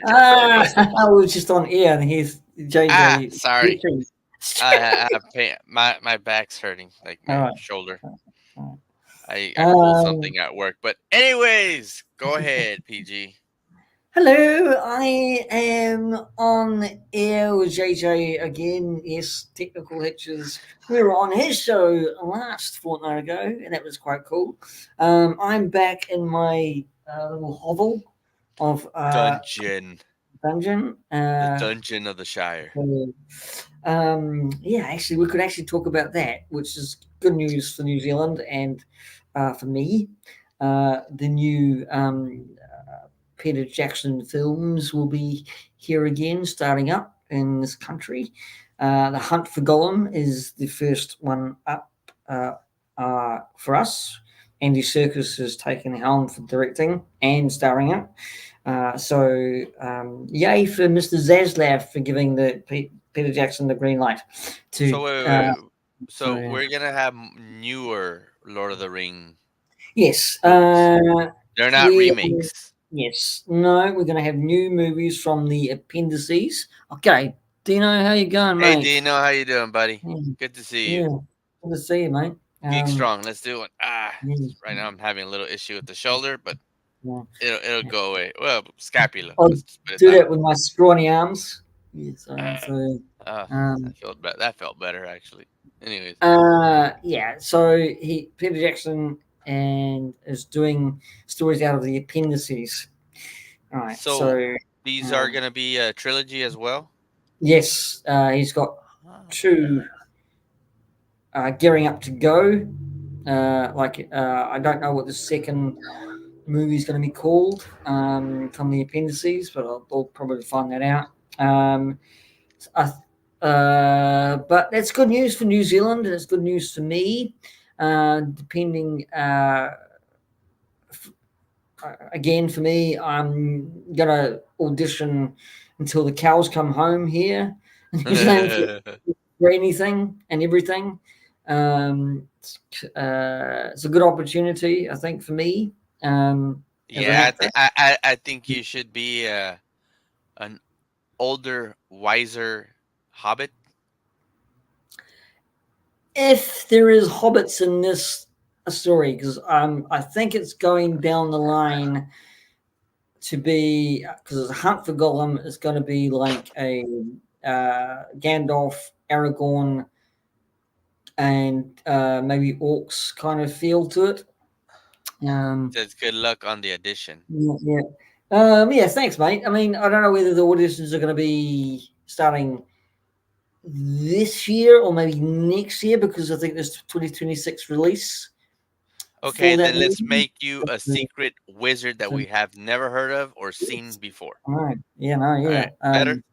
I was just on air, and here's JJ. Sorry. I have pain. My back's hurting, like All my right. shoulder. All I right. pulled something at work. But anyways, go ahead, PG. Hello, I am on air with JJ again. Yes, technical hitches. We were on his show last fortnight ago, and that was quite cool. I'm back in my little hovel of Dungeon. dungeon. The dungeon of the Shire. So, yeah, actually, we could actually talk about that, which is good news for New Zealand and for me. The new Peter Jackson films will be here again, starting up in this country. The Hunt for Gollum is the first one up for us. Andy Serkis has taken the helm for directing and starring it. Yay for Mr. Zaslav for giving Peter Jackson the green light So to. wait. So So we're gonna have newer Lord of the Ring yes, movies. They're not we remakes. yes no, we're going to have new movies from the appendices. Okay, Dino, how you going, Hey mate? Dino, how you doing, buddy? Yeah, Good to see you. yeah, good to see you, mate. Geek strong. Let's do it. Yeah, Right now I'm having a little issue with the shoulder, but yeah, it'll yeah. go away. Well, scapula. I'll Let's just put it do that that way. with my scrawny arms. Yes, Uh, um, that felt better. That felt better actually. Anyways, yeah, so Peter Jackson and is doing stories out of the appendices. All right, so so these are um, gonna be a trilogy as well. yes, he's got Ah. two gearing up to go. I don't know what the second movie is going to be called from the appendices, but I'll probably find that out. I, but that's good news for New Zealand, and it's good news for me. Depending again for me, I'm gonna audition until the cows come home here in New Zealand for anything and everything. It's a good opportunity, I think, for me as an Yeah, actor. I think you should be an older, wiser hobbit. If there is hobbits in this story, because I think it's going down the line to be because a hunt for Gollum is going to be like a Gandalf, Aragorn, and maybe orcs kind of feel to it. Um, Says good luck on the audition. yeah, yeah. Yeah, thanks, mate. I mean, I don't know whether the auditions are going to be starting this year or maybe next year because I think there's 2026 release Okay, for that then let's movie. make you a secret wizard that So, we have never heard of or seen before. no, yeah, no, All yeah. right, better.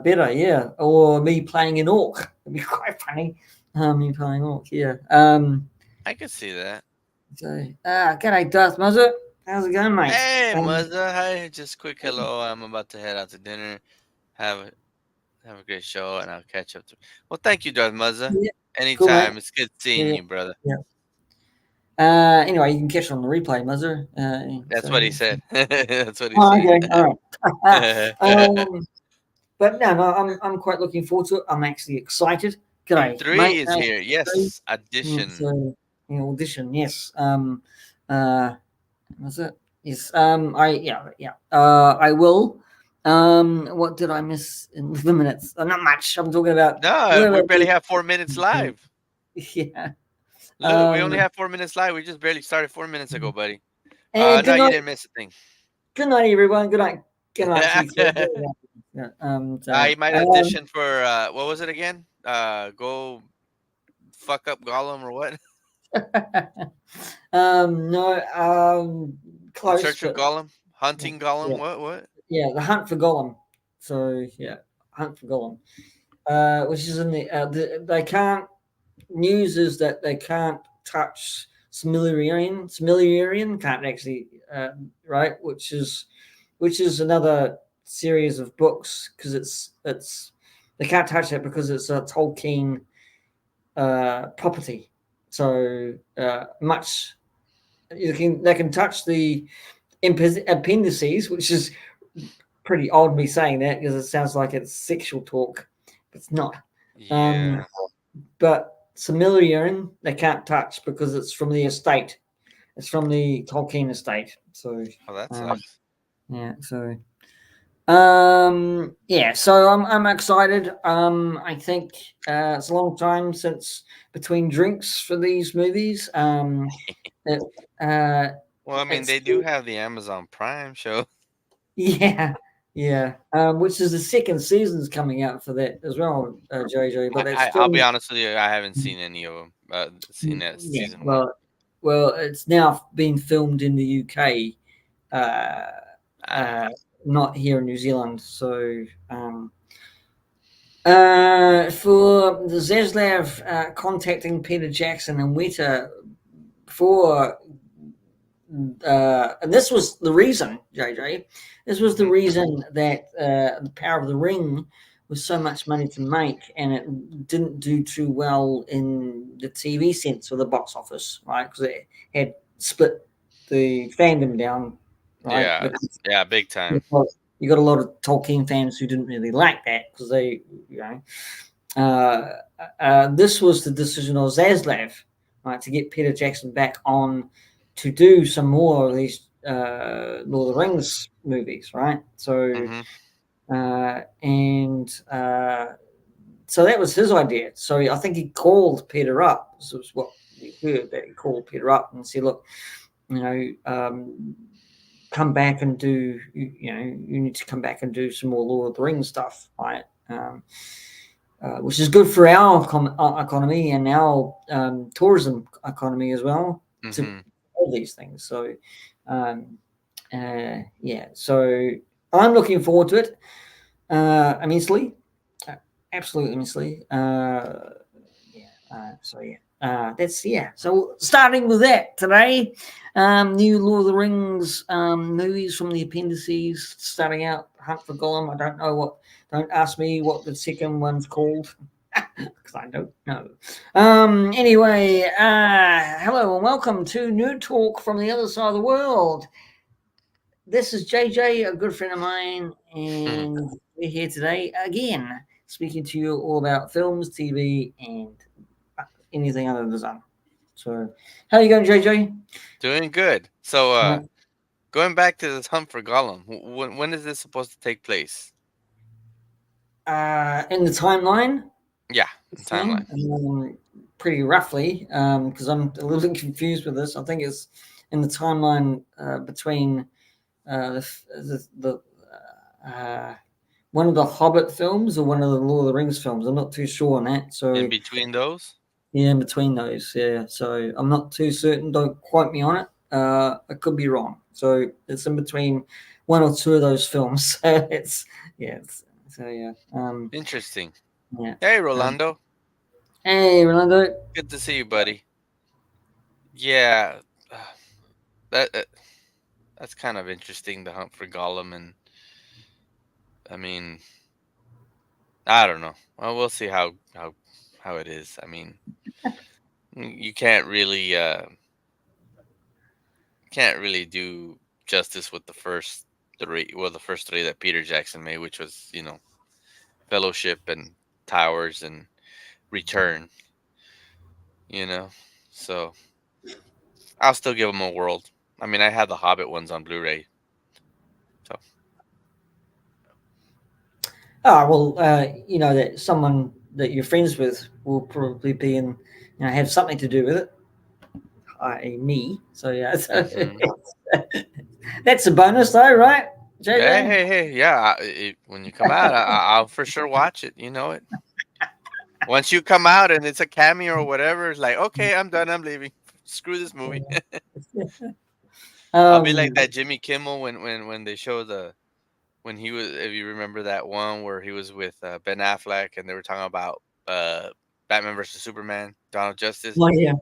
Better, yeah. Or me playing an orc. It'd be quite funny. Me playing orc, yeah. I could see that. So, g'day, Darth Muzzer. How's it going, mate? Hey, mother. Hi. Just quick hello. I'm about to head out to dinner. Have a have a great show, and I'll catch up to. Well, thank you, Darth Muzzer. Yeah, cool, mate. Anytime. It's good seeing Yeah, you, brother. yeah. Anyway, you can catch it on the replay, Muzzer. That's what he said. That's what he Oh, said. okay, all right. But no, I'm quite looking forward to it. I'm actually excited. G'day, Three mate. is here. Hey. Yes, audition. So, audition, yes. Uh, was it? Yes. I will. What did I miss in the minutes? Not much. I'm talking about. No, we barely have 4 minutes live. Yeah. Look, we only Um. have 4 minutes live. We just barely started 4 minutes ago, buddy. And No, good you night. didn't miss a thing. Good night, everyone. Good night. Good night to you too. Yeah. I might audition for what was it again? Go fuck up Gollum or what? No. In Close, search of but Gollum, yeah, hunting Gollum. yeah, What? yeah. The hunt for Gollum. So yeah, hunt for Gollum. Which is in they can't. News is that they can't touch Similarian. Similarian can't actually, right? Which is another series of books because it's they can't touch it because it's a Tolkien property. So much they can touch the appendices, which is pretty odd me saying that because it sounds like it's sexual talk. It's not. Um, Yeah. but Silmarillion they can't touch because it's from the estate. It's from the Tolkien estate. So Oh, that um, sucks. yeah. So yeah. So I'm excited. I think it's a long time since between drinks for these movies. It, uh, Well, I mean, it's they do have the Amazon Prime show. yeah. Yeah, which is the second season's coming out for that as well, JJ. But that's I'll be still honest with you, I haven't seen any of them. Seen that yeah. season one. Well, it's now being filmed in the UK, uh, Ah, uh, not here in New Zealand. So for the Zaslav contacting Peter Jackson and Weta for and this was the reason, JJ. This was the hmm reason that the Power of the Ring was so much money to make, and it didn't do too well in the TV sense or the box office, right? Because it had split the fandom down, right? yeah, Because yeah, big time. you got a lot of Tolkien fans who didn't really like that because they, you know, this was the decision of Zaslav, right, to get Peter Jackson back on to do some more of these Lord of the Rings movies, right? So, hmm and so that was his idea. So I think he called Peter up. This was what we heard that he called Peter up and said, "Look, you know, come back and do. You know, you need to come back and do some more Lord of the Rings stuff, right?" Which is good for our economy and our tourism economy as well to hmm all these things. So, um, yeah, so I'm looking forward to it immensely, uh, absolutely immensely. Yeah, so yeah. That's yeah. So starting with that today, new Lord of the Rings movies from the appendices. Starting out, Hunt for Gollum. I don't know what. Don't ask me what the second one's called because I don't know. Anyway, hello and welcome to New Talk from the other side of the world. This is JJ, a good friend of mine, and we're here today again, speaking to you all about films, TV, and anything under the sun. So, how are you going, JJ? Doing good. So, Uh, going back to this hunt for Gollum, when is this supposed to take place? in the timeline, Yeah, this thing, timeline. pretty roughly, because I'm a little bit confused with this. I think it's in the timeline between the one of the Hobbit films or one of the Lord of the Rings films. I'm not too sure on that. In So between those? yeah, in between those, yeah. So I'm not too certain. Don't quote me on it. I could be wrong. So it's in between one or two of those films. So it's yeah. So yeah. Interesting. Yeah. Hey, Um, Rolando. hey, Rolando. Good to see you, buddy. Yeah, that that's kind of interesting. The hunt for Gollum, and I mean, I don't know. Well, we'll see how it is. I mean, you can't really do justice with the first three. Well, the first three that Peter Jackson made, which was Fellowship and Towers and Return. You know, so I'll still give them a world. I mean, I have the Hobbit ones on Blu-ray, so. Oh well, you know that someone that you're friends with will probably be in, have something to do with it, i.e., me. So yeah, so hmm that's a bonus, though, right, Hey, JJ? hey, hey! Yeah, when you come out, I'll for sure watch it. You know it. Once you come out and it's a cameo or whatever, it's like, okay, I'm done. I'm leaving. Screw this movie. I'll be like Um, that Jimmy Kimmel when they show when he was, if you remember that one where he was with Ben Affleck and they were talking about Batman versus Superman, Donald Justice. oh yeah,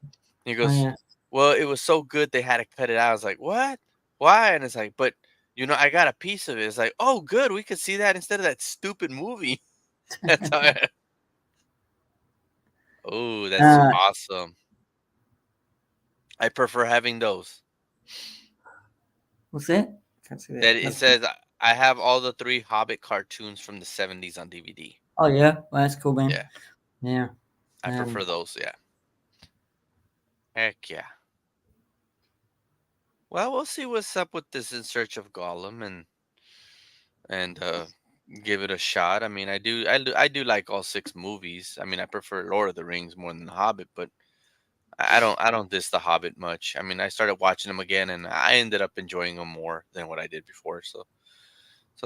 He oh goes, yeah. "Well, it was so good they had to cut it out." I was like, "What? Why?" And it's like, "But I got a piece of it." It's like, "Oh, good, we could see that instead of that stupid movie." That's how oh, that's Uh, awesome. I prefer having those. what's that? Can't see that. That it That's says I have all the three Hobbit cartoons from the '70s on DVD. Oh yeah, well, that's cool, man. Yeah, Yeah. I prefer Um, those. Yeah, heck yeah. Well, we'll see what's up with this In Search of Gollum and give it a shot. I mean, I do like all six movies. I mean, I prefer Lord of the Rings more than The Hobbit, but I don't diss The Hobbit much. I mean, I started watching them again, and I ended up enjoying them more than what I did before. So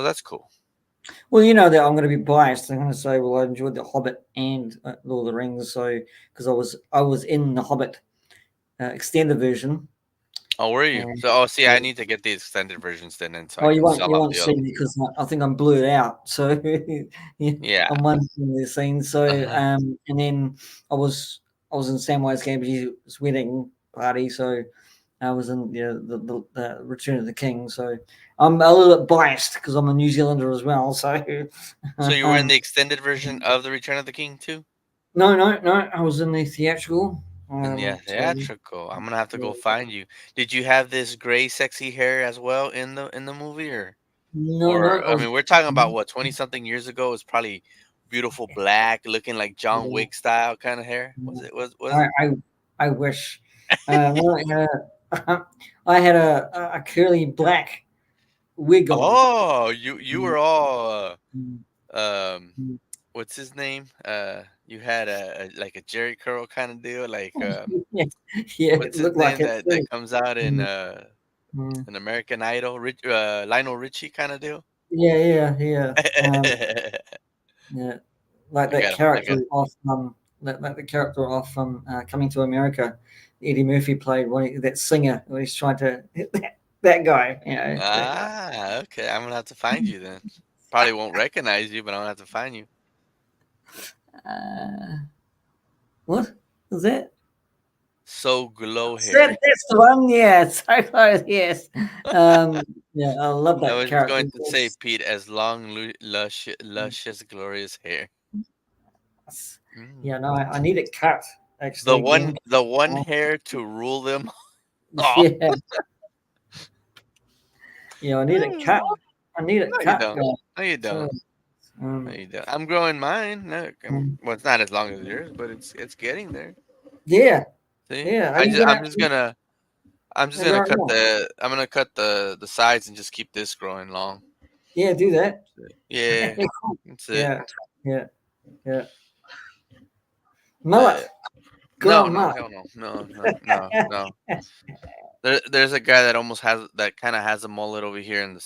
that's cool. well, you know that I'm going to be biased. I'm going to say, well, I enjoyed The Hobbit and Lord of the Rings, so because I was in the Hobbit extended version, Oh, were you? and So, see, I need to get the extended versions then, and so I oh, you can won't sell you out won't the other see one. because I think I'm blued out. So yeah, Yeah. I'm one in the scene. So Uh-huh. and then I was in Samwise Gamgee's wedding party. So I was in the Return of the King. So I'm a little bit biased because I'm a New Zealander as well. So So you were in um, the extended version of the Return of the King too? no, I was in the theatrical. And yeah, So theatrical. I'm gonna have to yeah, go find you. Did you have this gray, sexy hair as well in the movie, no, or I I was. mean, we're talking about what 20 something years ago. It's probably beautiful black, looking like John Yeah, Wick style kind of hair. Was yeah. it? Was I it? I I wish. No, I had a curly black wig on. Oh, you Mm, were all mm, um, mm. what's his name? You had a like a Jerry curl kind of deal, like Yeah, yeah, it what's his looked like name it that too. comes out in Mm, mm. an American Idol, Lionel Richie kind of deal. Yeah. Yeah, like that I character got. off like the character off Coming to America. Eddie Murphy played that singer when he's trying to that guy. You know that guy. Okay. I'm gonna have to find you then. Probably won't recognize you, but I'm gonna have to find you. Uh, what was that? So glow hair. That's the one. Yeah, so close. Yes. Um, yeah, I love I that was character. going to say, Pete, as long, luscious, glorious hair. Yeah, Mm. no, I need it cut The actually one, again. the one Oh, hair to rule them all. yeah, yeah, I need it cut. No, I need it you cut, don't. guys. No, you So, don't. No, um, you don't. I'm growing mine. Look, um, well, it's not as long as yours, but it's getting there. yeah, See, yeah. Are you I'm just gonna right now? I'm gonna cut the sides and just keep this growing long. Yeah, do that. Yeah, that's it. Yeah, yeah, yeah. But Mullet, grow a no, no, mullet. hell no, no. There's a guy that almost has that kind of has a mullet over here in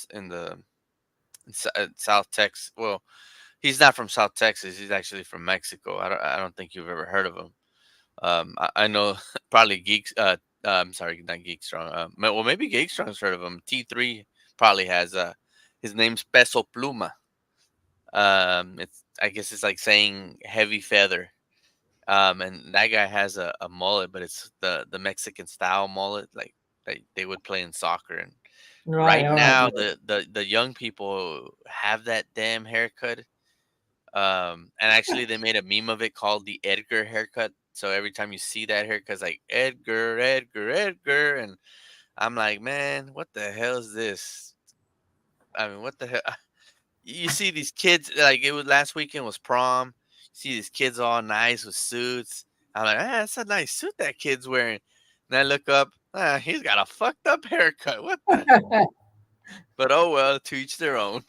South Texas. Well, he's not from South Texas. He's actually from Mexico. I don't think you've ever heard of him. I know probably geeks. I'm sorry, not Geek Strong. Well, maybe Geek Strong's heard of him. T3 probably has. His name's Peso Pluma. It's I guess it's like saying heavy feather. And that guy has a mullet, but it's the Mexican style mullet, like they would play in soccer. And Right, right all right. now, Yeah. the young people have that damn haircut. And actually, they made a meme of it called the Edgar haircut. So every time you see that haircut, it's like Edgar, Edgar, Edgar, and I'm like, man, what the hell is this? I mean, what the hell? You see these kids like it was last weekend was prom. See these kids all nice with suits. I'm like, that's a nice suit that kid's wearing. And I look up, he's got a fucked up haircut. What the hell? But oh well, to each their own.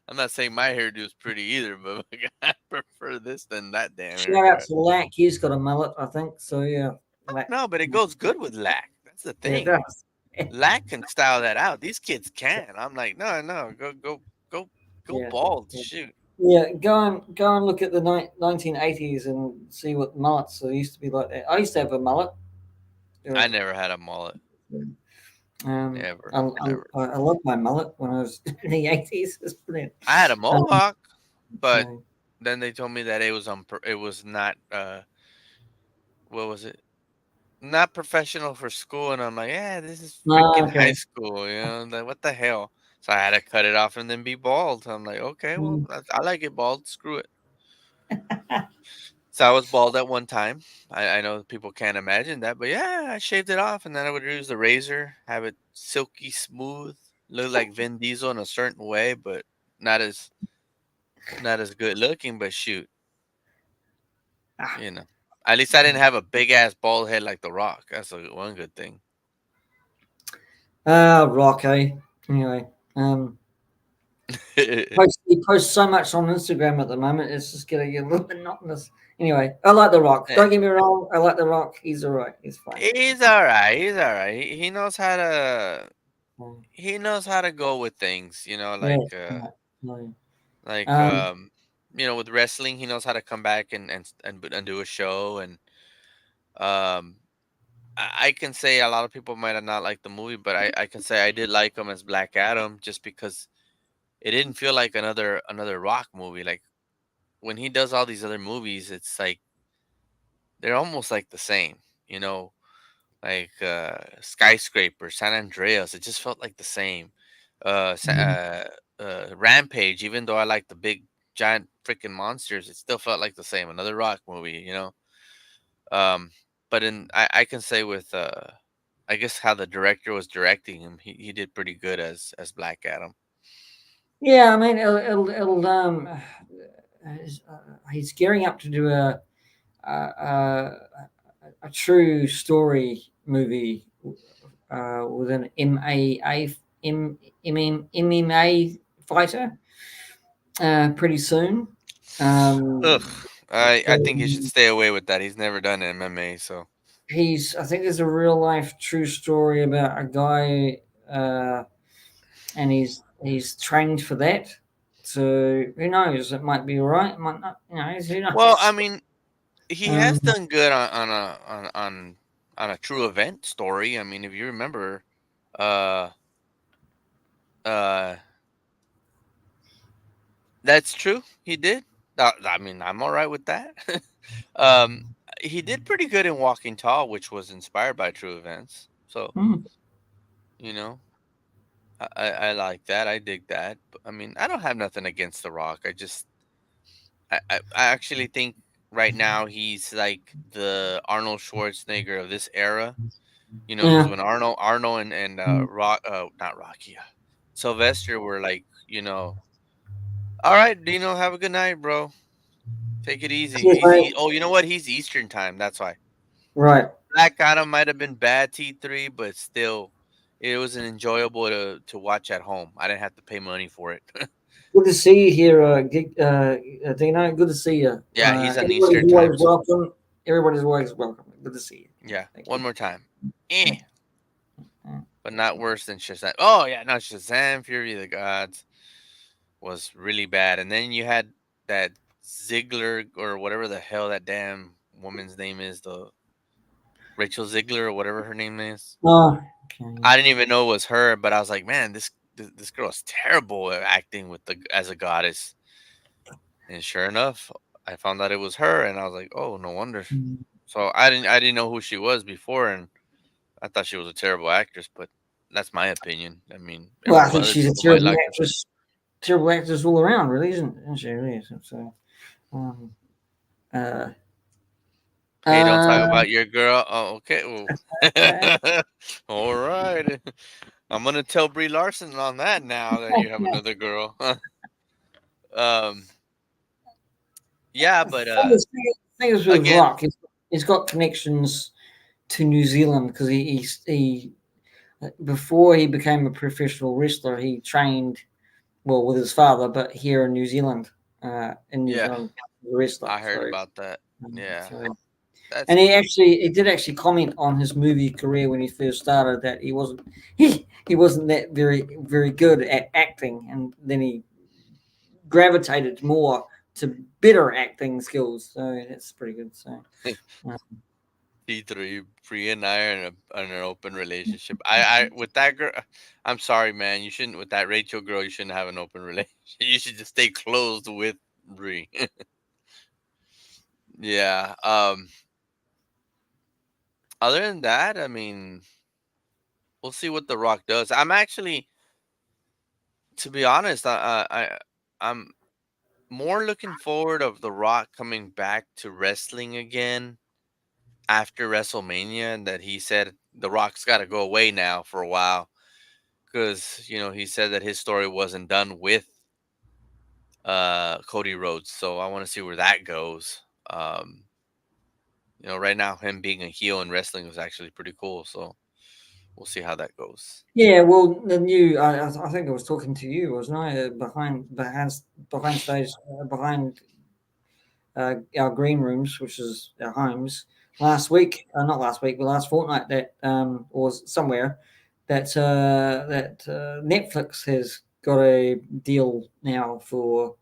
I'm not saying my hairdo is pretty either, but I prefer this than that damn Shout out haircut. to Lack. He's got a mullet, I think. So yeah, Lack. No, but it goes good with lack. That's the Yeah, it thing. does. Lack can style that out. These kids can. I'm like, no, no, go, go Yeah, bald. yeah. Shoot. Yeah, go and look at the 1980s and see what mullets used to be like that. I used to have a mullet. Uh, I never had a mullet. I, Never, I, never. I love my mullet when I was in the 80s. It's brilliant. I had a Um, mohawk, but so, then they told me that it was not what was it? Not professional for school, and I'm like, yeah, this is freaking high okay. school, like, what the hell? So I had to cut it off and then be bald. I'm like, okay, well, Mm. I like it bald. Screw it. So I was bald at one time. I know people can't imagine that, but yeah, I shaved it off, and then I would use the razor, have it silky smooth, look like Vin Diesel in a certain way, but not as not as good looking. But shoot, Ah, you know, at least I didn't have a big ass bald head like The Rock. That's one good thing. Rock, eh? Anyway, he posts so much on Instagram at the moment. It's just getting a little bit monotonous. Anyway, I like The Rock. Eh, Don't get me wrong. I like The Rock. He's alright. He's fine. he's all right. He's all right. He knows how to Mm. go with things. You know, Yeah. Right. No. like Um, with wrestling, he knows how to come back and do a show. And um, I can say a lot of people might have not liked the movie, but I can say I did like him as Black Adam just because it didn't feel like another Rock movie. Like when he does all these other movies, it's like they're almost like the same. You know, like Skyscraper, San Andreas. It just felt like the same. mhm. Rampage, even though I like the big giant freaking monsters, it still felt like the same. Another Rock movie, you know. Um, but I can say with I guess how the director was directing him, he did pretty good as Black Adam. Yeah, I mean, he's gearing up to do a true story movie with an MMA fighter pretty soon. Ugh, Um, I so think he should stay away with that. He's never done MMA, so I think there's a real life true story about a guy, and he's trained for that. So who knows? It might be all right. It might not. You know, who well, I knows? mean, he has Um, done good on a true event story. I mean, if you remember, uh, uh, that's true. He did. I mean, I'm all right with that. um, he did pretty good in Walking Tall, which was inspired by true events. So hmm. you know, I like that. I dig that. But, I mean, I don't have nothing against The Rock. I actually think right now he's like the Arnold Schwarzenegger of this era. You know, because Yeah. when Arnold and Mm. Rock, not Rocky, Sylvester were like, all right, Dino, have a good night, bro. Take it easy. Cheers, mate. Oh, you know what? He's Eastern time. That's why. Right. Black Adam might have been bad T3, but still, it was an enjoyable to watch at home. I didn't have to pay money for it. Good to see you here, Dino. Good to see you. Yeah, he's on Everybody's Eastern always time, so welcome. Everybody's always welcome. Good to see you. yeah. Thank One you. more time. Yeah, Eh, yeah. but not worse than Shazam. Oh yeah, no, Shazam! Fury of the Gods was really bad, and then you had that Ziggler or whatever the hell that damn woman's name is, the Rachel Ziegler or whatever her name is. Oh, okay. I didn't even know it was her, but I was like, man, this girl is terrible at acting with the as a goddess. And sure enough, I found out it was her, and I was like, oh, no wonder. Mm. So I didn't know who she was before, and I thought she was a terrible actress, but that's my opinion. I mean, Well, I think other she's a people might terrible like her. actress. Terrible actress all around, really, isn't she? Really, so. Um, uh, Hey, don't talk uh, about your girl. Oh, okay. Well, all right. I'm gonna tell Brie Larson on that now that you have another girl. um, yeah, but thing is with again, Rock, he's got connections to New Zealand because he before he became a professional wrestler, he trained well with his father, but here in New yeah, Zealand, as a wrestler. I heard So, about that. Yeah, so that's and cool. he did actually comment on his movie career when he first started that he wasn't that very good at acting, and then he gravitated more to better acting skills. So that's pretty good. So. Uh, T3, Brie and I are in an open relationship. I with that girl, I'm sorry, man. You shouldn't with that Rachel girl. You shouldn't have an open relationship. You should just stay closed with Brie. Yeah. Other than that, I mean, we'll see what The Rock does. I'm actually, to be honest, I'm more looking forward of The Rock coming back to wrestling again after WrestleMania, and that he said The Rock's got to go away now for a while because he said that his story wasn't done with Cody Rhodes. So I want to see where that goes. Um, right now him being a heel in wrestling was actually pretty cool. So we'll see how that goes. Yeah, well, the new I think I was talking to you, wasn't I? Behind stage, behind our green rooms, which is our homes. Last week, not last week, but last fortnight, that or somewhere that Netflix has got a deal now for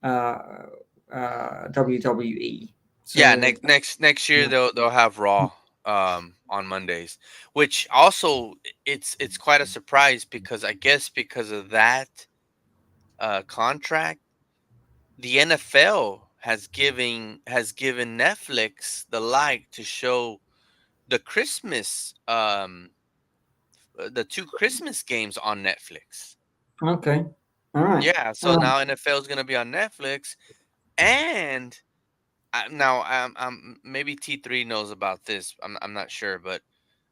uh, WWE. Yeah, So next year yeah. they'll have Raw on Mondays, which also it's quite a surprise because I guess because of that contract, the NFL has given Netflix the like to show the the two Christmas games on Netflix. Okay, all right. Yeah, so now NFL is going to be on Netflix, and now maybe T3 knows about this. I'm not sure, but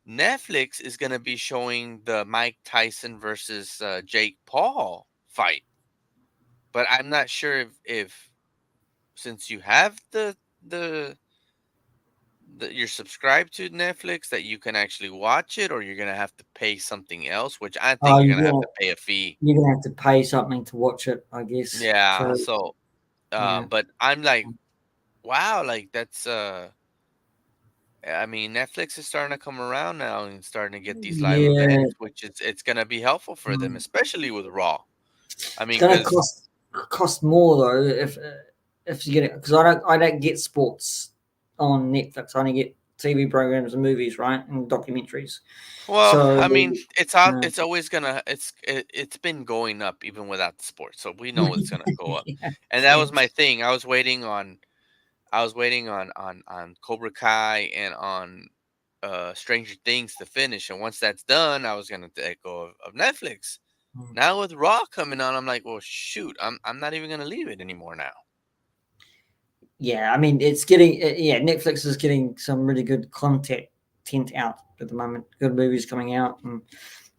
Netflix is going to be showing the Mike Tyson versus Jake Paul fight. But I'm not sure if since you have the you're subscribed to Netflix that you can actually watch it, or you're gonna have to pay something else, which I think Oh, you're gonna have to pay a fee. you're gonna have to pay something to watch it, I guess. Yeah. So So, yeah, but I'm like, wow, like that's I mean, Netflix is starting to come around now and starting to get these live yeah. events, which it's gonna be helpful for them, Mm. especially with Raw. I It's mean, gonna because cost more though if you get it because I don't get sports on Netflix. I only get TV programs and movies, right, and documentaries. well, So I mean, it's out. uh, It's always gonna. It's been going up even without the sport, so we know it's gonna go up. yeah, And that yeah. was my thing. I was waiting on Cobra Kai and on Stranger Things to finish, and once that's done, I was gonna let go of Netflix. Mm. Now with Raw coming on, I'm like, well, shoot, I'm not even gonna leave it anymore now. Yeah, I mean, it's getting yeah. Netflix is getting some really good content out at the moment. Good movies coming out, and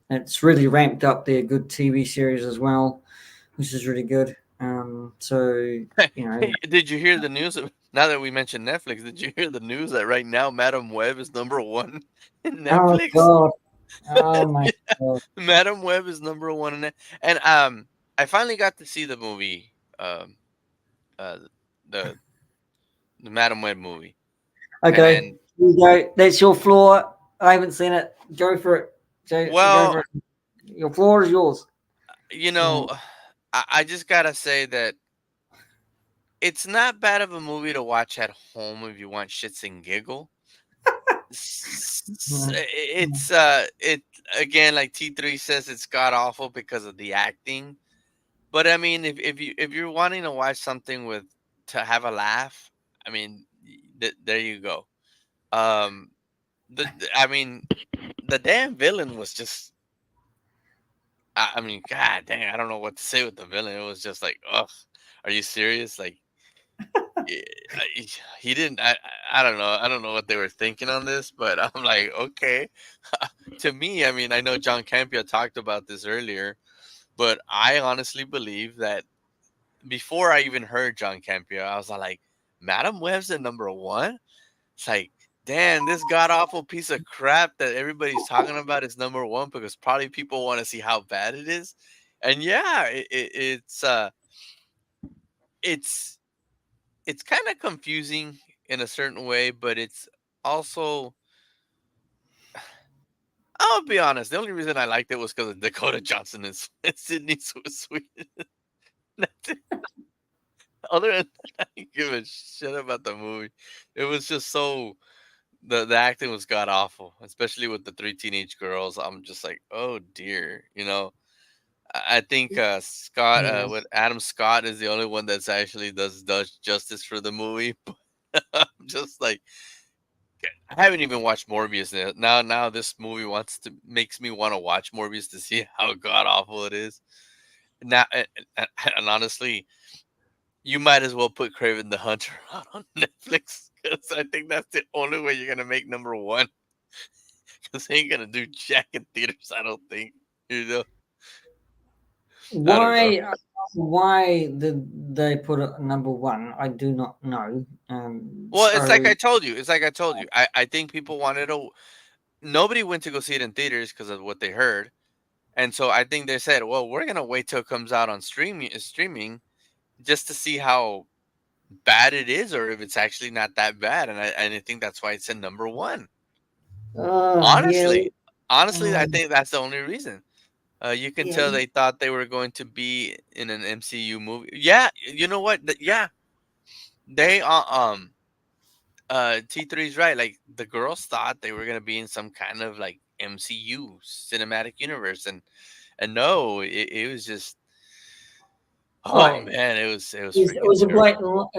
it's really ramped up their good TV series as well, which is really good. So Hey, did you hear the news? Now that we mentioned Netflix, did you hear the news that right now Madam Web is number one in oh Netflix? god, oh my god. Madam Web is number one in it, and I finally got to see the movie, uh, the the Madam Web movie, Okay, and here you go. That's your floor. I haven't seen it. Go for it. Go well, for it. Your floor is yours. you Yeah. know, I just gotta say that it's not bad of a movie to watch at home if you want shits and giggle. It again, like T3 says, it's god awful because of the acting. But I mean, if you're wanting to watch something with to have a laugh, I mean, there you go. Um, I mean, the damn villain was just. I mean, god dang, I don't know what to say with the villain. It was just like, ugh, are you serious? Like, eh, he didn't. I don't know. I don't know what they were thinking on this, but I'm like, okay. To me, I mean, I know John Campia talked about this earlier, but I honestly believe that before I even heard John Campia, I was like, Madam Web's at number one. It's like, damn, this god awful piece of crap that everybody's talking about is number one because probably people want to see how bad it is. And yeah, it's it's kind of confusing in a certain way, but it's also, I'll be honest, the only reason I liked it was because of Dakota Johnson and Sydney Sweet. That's it. Other than that, I didn't give a shit about the movie. It was just so the acting was god awful, especially with the three teenage girls. I'm just like, oh dear, I think Scott, Yeah. what Adam Scott is the only one that's actually does justice for the movie. But I'm just like, I haven't even watched Morbius yet. Now this movie makes me want to watch Morbius to see how god awful it is. Now, and honestly, you might as well put Craven the Hunter out on Netflix because I think that's the only way you're gonna make number one. Because they ain't gonna do jack in theaters, I don't think. You know, I don't know. Why? Why did they put it at number one? I do not know. Well, it's like So I told you. It's like I told you. I think people wanted to. Nobody went to go see it in theaters because of what they heard, and so I think they said, "Well, we're gonna wait till it comes out on streaming just to see how bad it is, or if it's actually not that bad." And I think that's why it's in number one. yeah, Honestly, honestly, I um, think that's the only reason. You can yeah. tell they thought they were going to be in an MCU movie. Yeah, you know what? Yeah, they T3's right. Like the girls thought they were gonna be in some kind of like MCU cinematic universe, and no, it was just Oh, oh man, it was it freaking was a terrible.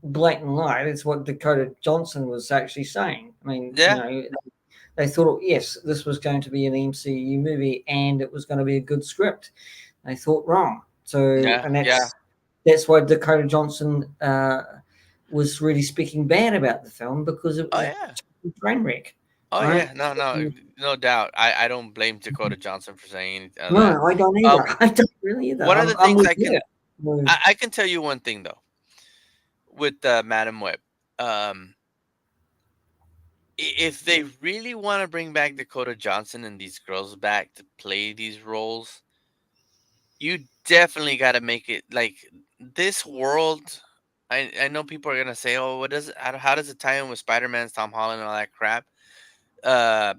blatant lie. That's what Dakota Johnson was actually saying. I mean, Yeah, they thought, yes, this was going to be an MCU movie and it was going to be a good script. They thought wrong. So, yeah, and yeah. that's why Dakota Johnson was really speaking bad about the film because it Oh was a yeah, train wreck, oh right? yeah. No, no, no doubt. I don't blame Dakota Johnson for saying any of that. No, I don't either. Um, I don't really either. one of the I'm things with I you. can No, I can tell you one thing though with Madam Web. Um, if they really want to bring back Dakota Johnson and these girls back to play these roles, you definitely got to make it like this world. I know people are gonna say, "Oh, what does it, how does it tie in with Spider Man's Tom Holland and all that crap?" Uh,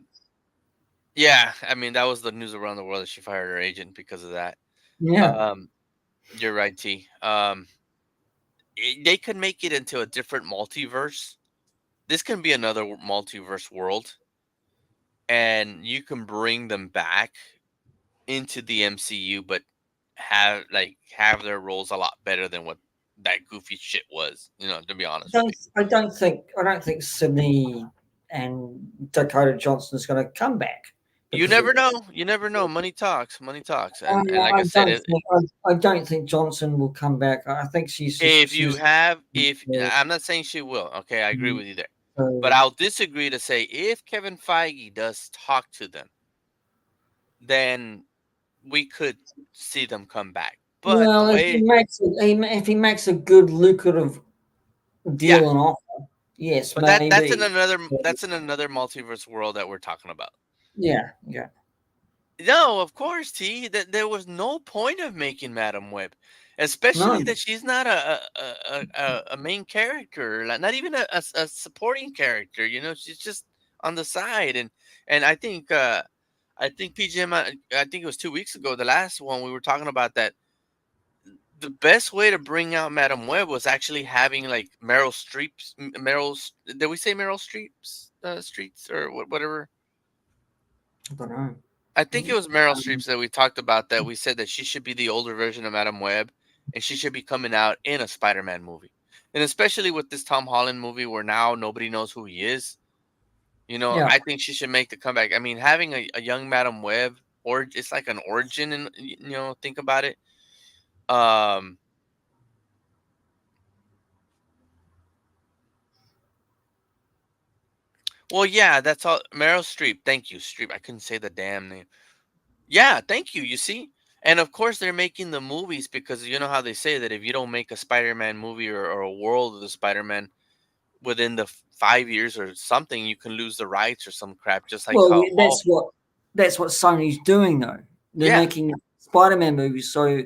yeah, I mean that was the news around the world that she fired her agent because of that. yeah. Um, you're right, T. They could make it into a different multiverse. This can be another multiverse world, and you can bring them back into the MCU, but have their roles a lot better than what that goofy shit was. To be honest with you, I don't think Sydney and Dakota Johnson's going to come back you because never know. You never know. Money talks. Money talks. And like I I said, don't think I don't think Johnson will come back. I think if she you was. have, if I'm not saying she will. Okay, I agree with you there, but So, I'll disagree to say if Kevin Feige does talk to them, then we could see them come back. But the well, way, if he makes a good lucrative yeah, deal and offer, yes, but that's in maybe. another that's in another multiverse world that we're talking about. Yeah, yeah. No, of course, T. That there was no point of making Madam Web, especially No, that she's not a main character, like not even a supporting character. She's just on the side, and I think PGM. I think it was 2 weeks ago, the last one we were talking about that. The best way to bring out Madam Web was actually having like Meryl Streep's Meryl's. Did we say Meryl Streep's streets or whatever? I don't know. I think it was Meryl Um, Streep's that we talked about that we said that she should be the older version of Madam Web and she should be coming out in a Spider-Man movie. And especially with this Tom Holland movie where now nobody knows who he is, yeah. I think she should make the comeback. I mean, having a young Madam Web or it's like an origin and think about it. Um well yeah, that's all Meryl Streep. Thank you, Streep. I couldn't say the damn name. Yeah, thank you. You see? And of course, they're making the movies because you know how they say that if you don't make a Spider Man movie or a world of the Spider Man within the 5 years or something, you can lose the rights or some crap, just like Well, how Hulk. that's what Sony's doing though. They're Yeah, making Spider-Man movies, so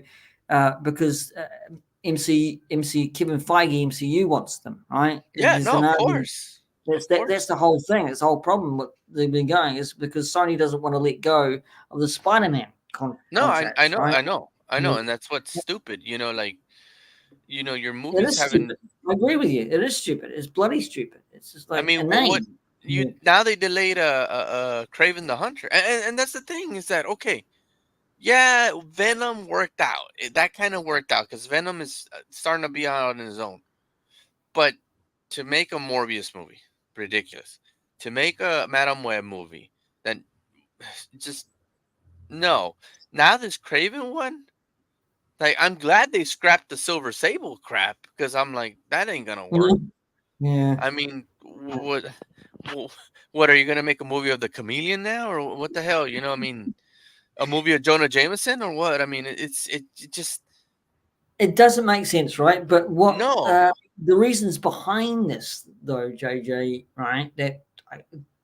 because MC Kevin Feige MCU wants them, right? yeah, There's no, an of argument. course. Of That's course. the whole thing. It's the whole problem what they've been going is because Sony doesn't want to let go of the Spider-Man No, I contracts, know, right? I know, I know. Mm. And that's what's stupid. Like, your It movies is stupid. haven't. I agree with you. It is stupid. It's bloody stupid. It's just I like mean, a what name. you now they delayed Craven the Hunter. And that's the thing is that, okay, yeah, Venom worked out. That kind of worked out because Venom is starting to be out on his own. But to make a Morbius movie, ridiculous. To make a Madam Web movie, then just no. Now this Craven one, like I'm glad they scrapped the Silver Sable crap because I'm like that ain't gonna work. Mhm. Yeah. I mean, what are you gonna make a movie of the Chameleon now or what the hell? I mean, A movie of Jonah Jameson or what? I mean, it just It doesn't make sense, right? But what no. the reasons behind this, though, JJ, right? That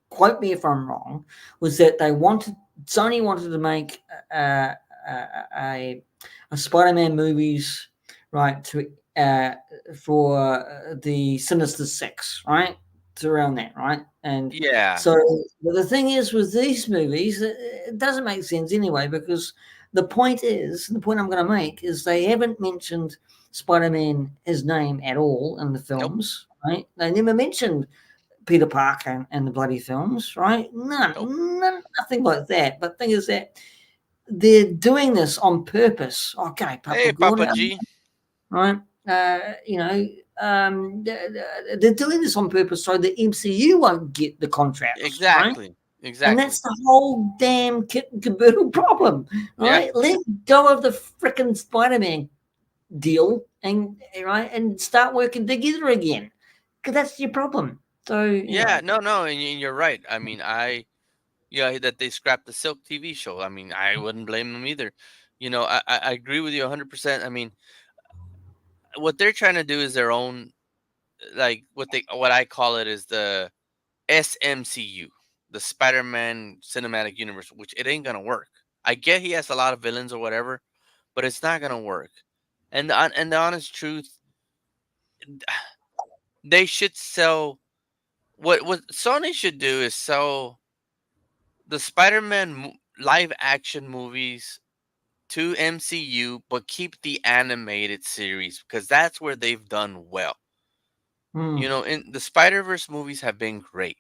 quote me if I'm wrong, was that Sony wanted to make uh, a, a Spider-Man movies, right? Uh, for the Sinister Six, right? To around that, right? And Yeah. so but the thing is with these movies, it doesn't make sense anyway because the point I'm going to make is they haven't mentioned Spider-Man his name at all in the Nope. films, right? They never mentioned Peter Parker and the bloody films, right? Nope. Nothing like that. But the thing is that they're doing this on purpose. Okay, Papa Hey, Papa Gordon, G. right? You know, they're doing this on purpose so the MCU won't get the contracts, right? Exactly. And that's Exactly. the whole damn kit and caboodle problem, Yeah. right? Let go of the freaking Spider-Man deal and right and start working together again, because that's your problem. So Yeah. anyway, No. No. And you're right. I mean, yeah, that they scrapped the Silk TV show. I mean, I wouldn't blame them either. I agree with you 100%. I mean, what they're trying to do is their own, like what I call it is the SMCU, the Spider-Man Cinematic Universe, which it ain't gonna work. I get he has a lot of villains or whatever, but it's not gonna work. And the honest truth, they should sell what Sony should do is sell the Spider-Man live action movies to MCU, but keep the animated series because that's where they've done well. hmm. In the Spider-Verse movies have been great.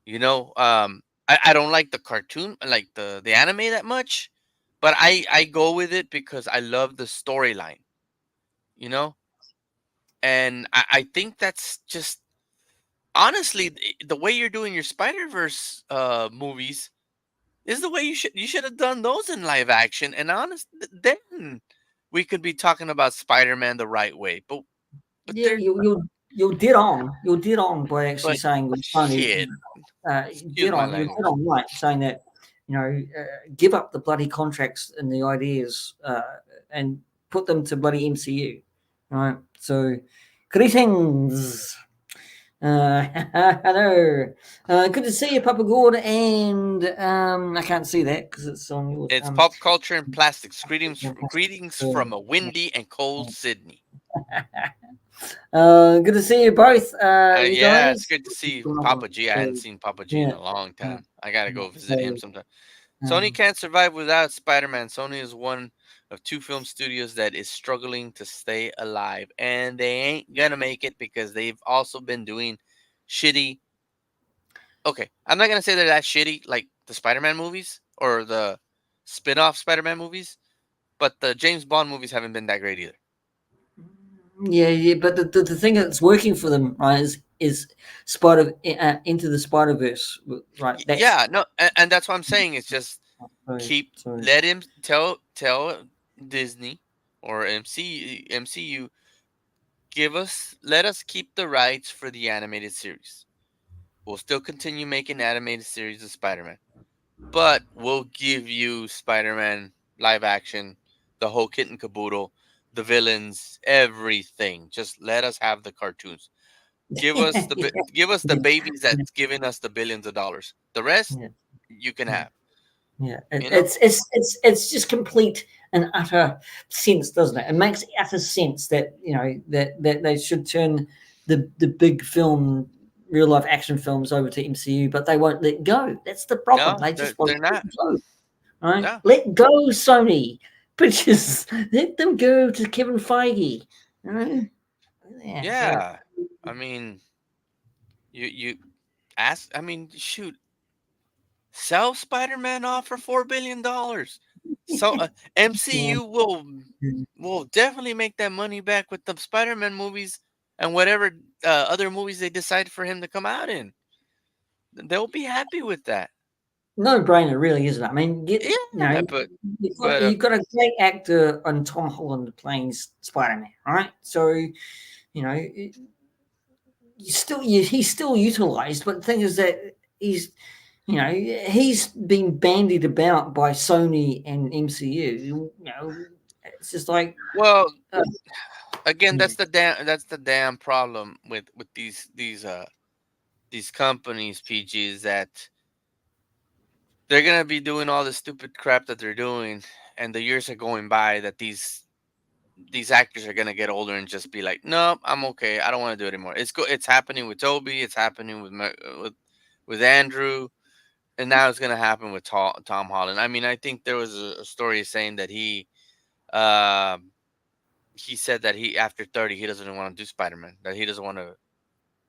I don't like the cartoon, like the anime that much, but I go with it because I love the storyline, you know, and I think that's just honestly the way you're doing your Spider Verse movies is the way you should have done those in live action, and then we could be talking about Spider Man the right way, but Yeah, they're you did on by actually but saying with Sony, shit, excuse my you did language. on right saying that give up the bloody contracts and the ideas and put them to bloody MCU, right? So greetings. Hello. Good to see you, Papa Gord, and I can't see that because it's on yours. It's pop culture and plastics. Greetings So, from a windy and cold Sydney. good to see you both, you Yeah, it's guys. good to see Papa G. I hadn't So, seen Papa G in yeah, a long yeah, time. I gotta yeah. go visit him So, sometime. Sony um, can't survive without Spider-Man. Sony is one of two film studios that is struggling to stay alive, and they ain't gonna make it because they've also been doing shitty. Okay, I'm not gonna say they're that shitty like the Spider-Man movies or the spin-off Spider-Man movies, but the James Bond movies haven't been that great either. yeah, yeah. But the thing that's working for them, right, is into the Spider Verse, right? That's Yeah, no, and that's what I'm saying. It's just so, keep so let him tell Disney or MCU let us keep the rights for the animated series. We'll still continue making animated series of Spider-Man, but we'll give you Spider-Man live action, the whole kit and caboodle, the villains, everything. Just let us have the cartoons. yeah, Give us the yeah, babies that's giving us the billions of dollars. The rest yeah. you can Yeah. have. Yeah, You know? it's just complete and utter sense, doesn't it? It makes utter sense that that they should turn the big film, real life action films over to MCU, but they won't let go. That's the problem. No, They they're just won't they're let not. go. Right? No, Let go, Sony. But just let them go to Kevin Feige. You know? Yeah. So yeah. I mean, you ask. I mean, shoot, sell Spider-Man off for $4 billion. So yeah. MCU will definitely make that money back with the Spider-Man movies and whatever other movies they decide for him to come out in. They'll be happy with that. No brainer, really, isn't it? I mean, Yeah, but you've got a great actor on Tom Holland playing Spider Man, right? So he's still utilized, but the thing is that he's he's been bandied about by Sony and MCU. It's just like, Well, uh, again, yeah, that's the damn problem with these companies, PG, is that they're gonna be doing all the stupid crap that they're doing, and the years are going by that these actors are gonna get older and just be like, nope, I'm okay. I don't want to do it anymore. It's happening with Toby. It's happening with Andrew, and now it's gonna happen with Tom Holland. I mean, I think there was a story saying that um he said that he after 30 he doesn't want to do Spider-Man. That he doesn't want to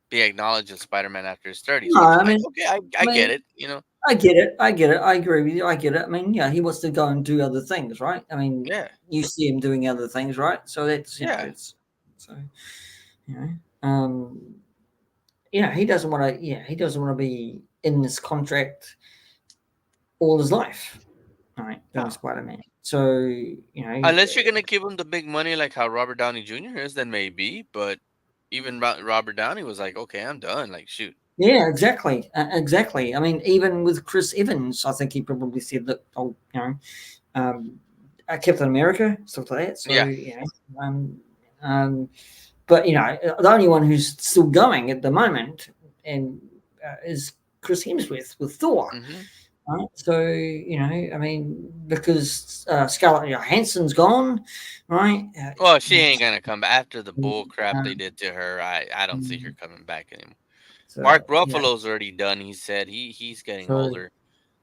be acknowledged as Spider-Man after his 30s, no, which I is like, mean, okay, I I get mean, it. You know, I get it. I get it. I agree with you. I get it. I mean, he wants to go and do other things, right? I mean, yeah, you see him doing other things, right? So that's yeah, it's so you know, um, he doesn't want to. Yeah, he doesn't want to be in this contract all his life, right? Doing no. Spider Man. So Unless you're gonna give him the big money like how Robert Downey Jr. is, then maybe. But even Robert Downey was like, okay, I'm done. Like, shoot. yeah, exactly, exactly. I mean, even with Chris Evans, I think he probably said that. Oh, um, Captain America, stuff like that. So Yeah. um, but the only one who's still going at the moment and is Chris Hemsworth with Thor. Hmm. Right? So I mean, because Scarlett Johansson's gone, right? Well, she ain't gonna come back after the bull crap they Um, did to her. I don't see her coming back anymore. so Mark yeah, Ruffalo's already done. He said he's getting so older.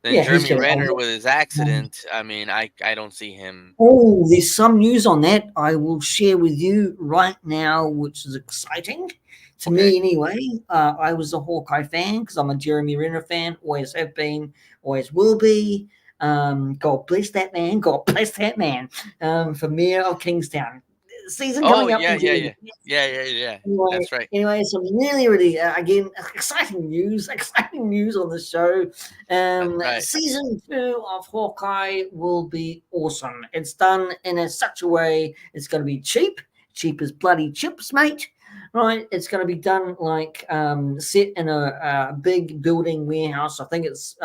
Then yeah, he's Jeremy getting Renner older. with his Um, accident. I mean, I don't see him. Oh, there's some news on that I will share with you right now, which is exciting to Okay. me anyway. I was a Hawkeye fan because I'm a Jeremy Renner fan, always have been, always will be. God bless that man. God bless that man. For Mayor of Kingstown. Season Oh coming up yeah, in yeah, June. yeah, yeah, yeah, yeah. Anyway, That's right. some really, really, again, exciting news, exciting news on the show. That's right. Season 2 of Hawkeye will be awesome. It's done in such a way it's going to be cheap, cheap as bloody chips, mate. Right? It's going to be done like set in a big building warehouse. I think it's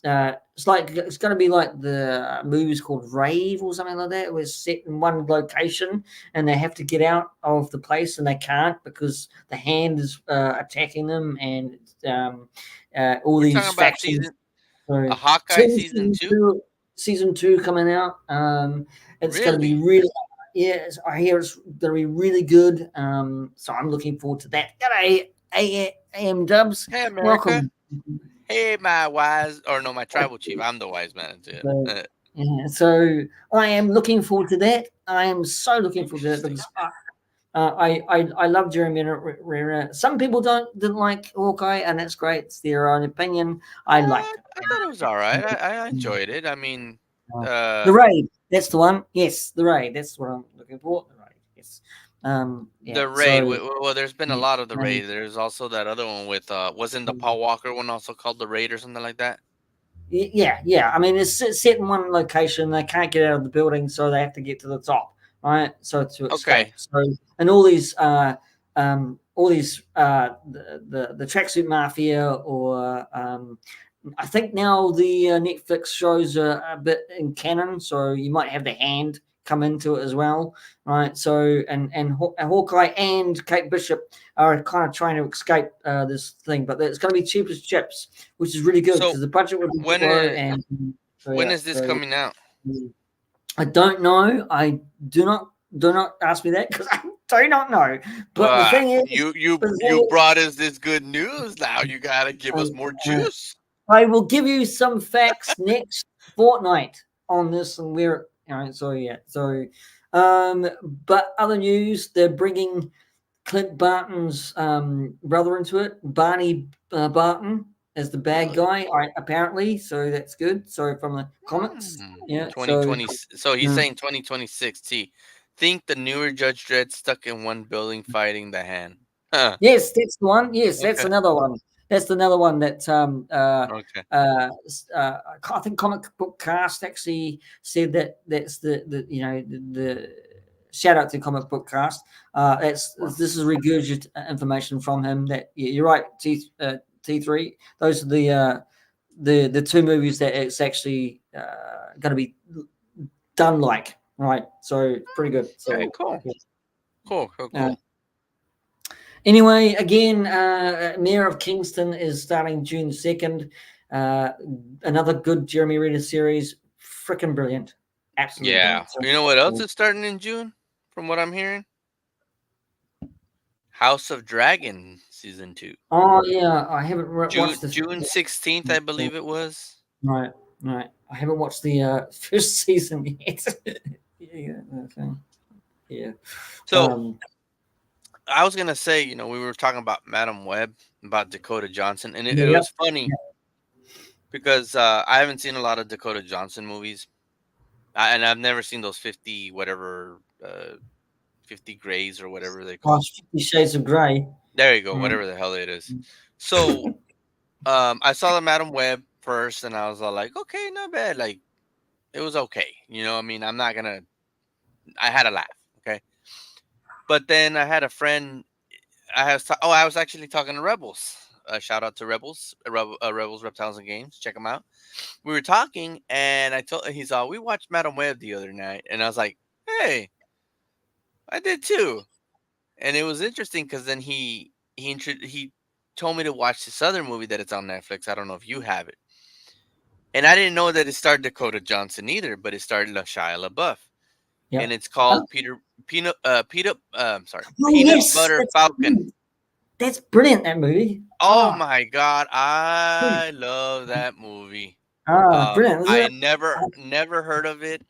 going to be like the movies called Rave or something like that. It was set in one location and they have to get out of the place and they can't because the hand is attacking them and all We're talking these about factions. a So Hawkeye season two. season two coming out. It's going to be Really? really. Yeah, I hear it's going to be really good. So I'm looking forward to that. G'day, AM Dubs. Hey, America. Welcome. Hey, my wise or no, my tribal chief. I'm the wise man. So, yeah, so I am looking forward to that. I am so looking forward to that Interesting. because I love Jeremy Renner. Some people didn't like Hawkeye, and that's great. It's their own opinion. I liked it. I thought it was all right. I enjoyed it. I mean, The uh, Raid, that's the one. Yes, the Raid. That's what I'm looking for. The Raid. Yes. Yeah. the raid. So Well, there's been a yeah, lot of the um, raid. There's also that other one with wasn't the Paul Walker one also called the raid or something like that? yeah. I mean, it's set in one location. They can't get out of the building, so they have to get to the top, right? So to escape. Okay. So and all these the tracksuit mafia or I think now the Netflix shows are a bit in canon, so you might have the hand come into it as well, right? So and Hawkeye and Kate Bishop are kind of trying to escape this thing, but it's going to be cheap as chips, which is really good So because the budget would be when low. is And so when yeah, is this coming out? I don't know. I do not ask me that because I do not know. But the Uh, thing is, you you the thing you is, brought us this good news. Now you gotta give us um, more uh, juice. I will give you some facts next fortnight on this and where. So yeah. So, but other news, they're bringing Clint Barton's brother into it, Barney Barton, as the bad Really? guy, apparently. So that's good. So from the comics, yeah. So 2020. So he's uh, saying 2026. See, think the newer Judge Dredd stuck in one building fighting the hand. Huh. yes, that's the one. Yes, that's Okay. another one. That's another one that Okay. I think Comic Book Cast actually said that that's the shout out to Comic Book Cast. That's this is regurgitated information from him. That yeah, you're right. T3. Those are the two movies that it's actually going to be done like, right? So pretty good. Okay, So cool, yeah. cool, cool, Uh, cool. anyway, again, Mayor of Kingston is starting June 2nd. Uh, Another good Jeremy Renner series. Freaking brilliant. Absolutely Yeah, brilliant. So, you know what else is starting in June? From what I'm hearing, House of Dragon season 2. oh yeah, I haven't June watched the June 16th, I believe it was. right, right. I haven't watched the first season yet. Yeah, okay. Yeah. So Um, I was gonna say, we were talking about Madam Web, about Dakota Johnson, and it yeah, was funny because I haven't seen a lot of Dakota Johnson movies, and I've never seen those 50 whatever 50 grays or whatever they call. gosh, 50 Shades of Grey. There you go, Mm. whatever the hell it is. So I saw the Madam Web first, and I was all like, okay, not bad. Like it was okay. I mean, I'm not gonna. I had a laugh. Okay, but then I had a friend. I was actually talking to Rebels. Shout out to Rebels, Rebels Reptiles and Games. Check them out. We were talking, and I told he's all we watched Madam Web the other night, and I was like, hey, I did too. And it was interesting because then he told me to watch this other movie that it's on Netflix. I don't know if you have it. And I didn't know that it starred Dakota Johnson either, but it starred Shia LaBeouf, and Yep. it's Oh, called oh Peanut yes, Butter Falcon. that's brilliant. That movie. Oh Ah, my god, brilliant. I love that movie. Brilliant, isn't I it? never heard of it,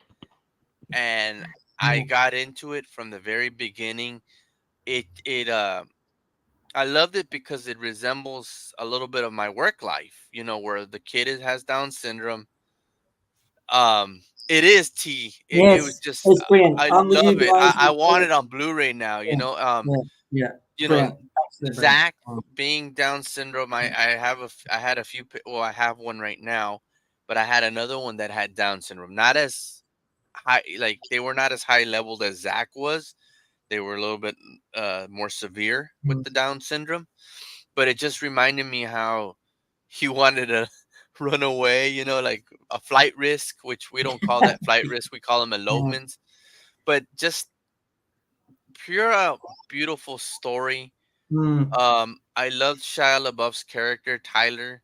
and I Mm, got into it from the very beginning. It I loved it because it resembles a little bit of my work life, where the kid has Down syndrome. It is T. It was yes, just it's brilliant. I I'm with you love it. guys. I want it on Blu-ray now. Yeah, yeah, yeah. You know, Brilliant. Absolutely brilliant. Zach Oh, being Down syndrome. I had a few. Well, I have one right now, but I had another one that had Down syndrome. Not as high, like they were not as high leveled as Zach was. They were a little bit more severe with mm. the Down syndrome, but it just reminded me how he wanted to run away, like a flight risk, which we don't call that flight risk, we call them Yeah. elopements. But just pure beautiful story. Mm. I loved Shia LaBeouf's character, Tyler.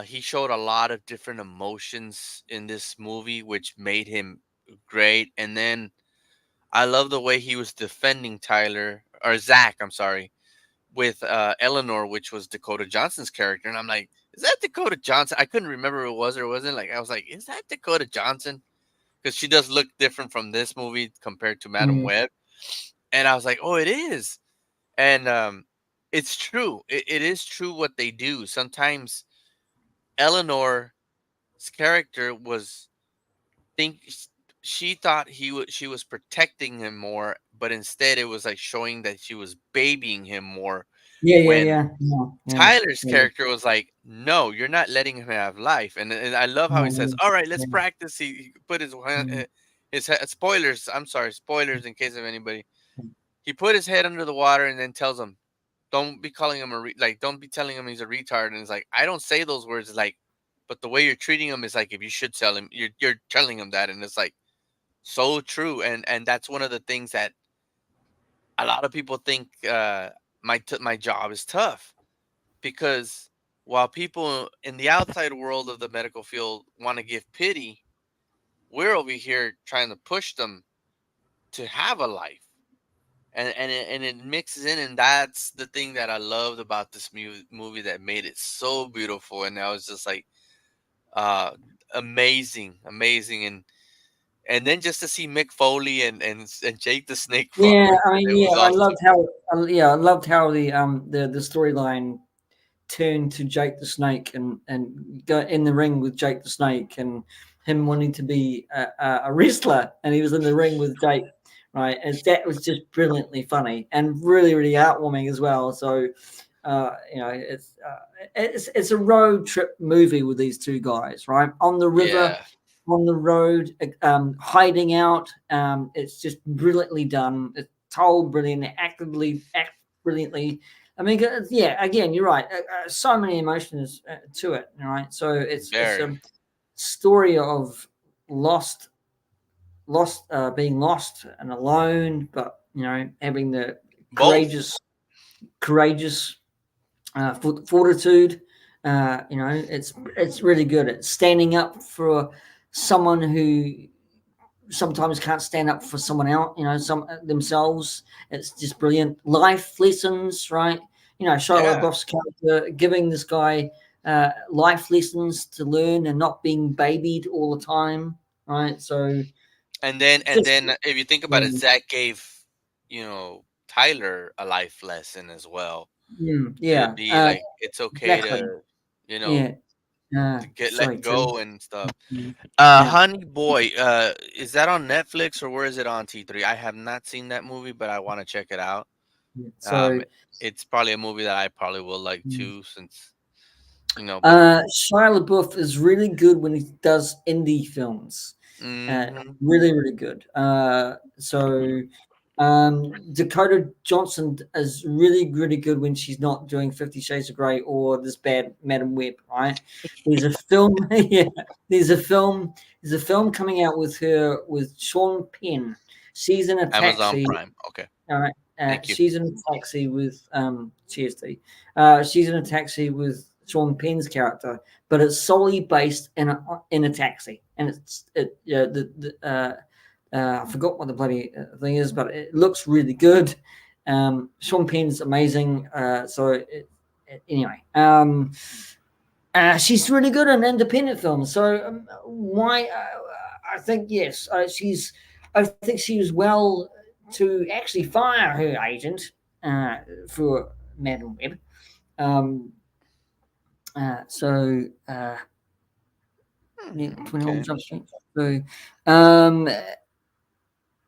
He showed a lot of different emotions in this movie, which made him great. And then I love the way he was defending Tyler or Zach, I'm sorry, with Eleanor, which was Dakota Johnson's character, and I'm like, is that Dakota Johnson? I couldn't remember if it was or wasn't. Like, I was like, is that Dakota Johnson? Because she does look different from this movie compared to Madam Mm. Web, and I was like, oh, it is, and it's true. It is true what they do. Sometimes Eleanor's character was think she thought she was protecting him more, but instead it was like showing that she was babying him more Yeah, yeah, when yeah. Yeah, yeah, Tyler's yeah, character was like, "No, you're not letting him have life," and I love how he says, yeah, "All right, let's yeah, practice." He put mm, spoilers. I'm sorry, spoilers in case of anybody. He put his head under the water and then tells him, "Don't be calling him don't be telling him he's a retard." And it's like, I don't say those words. It's like, but the way you're treating him is like if you should tell him, you're telling him that, and it's like so true. And that's one of the things that a lot of people think my job is tough because while people in the outside world of the medical field want to give pity, we're over here trying to push them to have a life, and it mixes in, and that's the thing that I loved about this movie that made it so beautiful, and I was just like, uh, amazing, and then just to see Mick Foley and Jake the Snake yeah. Roberts, I mean, it yeah, was awesome. I loved how the storyline turned to Jake the Snake and go in the ring with Jake the Snake and him wanting to be a wrestler and he was in the ring with Jake, right? And that was just brilliantly funny and really really heartwarming as well. So it's a road trip movie with these two guys, right? On the river, Yeah, on the road, hiding out. It's just brilliantly done. It's told brilliantly, act brilliantly. I mean, yeah. Again, you're right. So many emotions to it, right? So it's a Very. story of lost, being lost and alone, but having the Both. courageous fortitude. It's really good at standing up for someone who sometimes can't stand up for someone else, some themselves. It's just brilliant. Life lessons, right? Shia Yeah. LaBeouf's character giving this guy life lessons to learn and not being babied all the time, right? So And just then if you think about it, um, Zach gave, Tyler a life lesson as well, to yeah, be like, it's okay exactly. to, you know, Yeah. to get Sorry, let Tim. go and stuff. Mm, yeah. Honey Boy, is that on Netflix or where is it on T3? I have not seen that movie, but I want to check it out. Yeah. Um, So it's probably a movie that I probably will like mm, too, since but Shia LaBeouf is really good when he does indie films. hmm Really, really good. Dakota Johnson is really, really good when she's not doing 50 Shades of Grey or this bad Madam Web, right? There's a film, yeah, there's a film, there's a film coming out with her with Sean Penn. She's in a Amazon taxi. Prime. Okay, All right. thank you. She's in a taxi with cheers, T. She's in a taxi with Sean Penn's character, but it's solely based in a taxi, and I forgot what the bloody thing is, but it looks really good. Sean Penn's amazing. Anyway, she's really good in independent films. So why? I think yes, she's. I think she was well to actually fire her agent uh, for Madam Web. Um, so yeah, 21 Okay. Jump Street. So um, uh,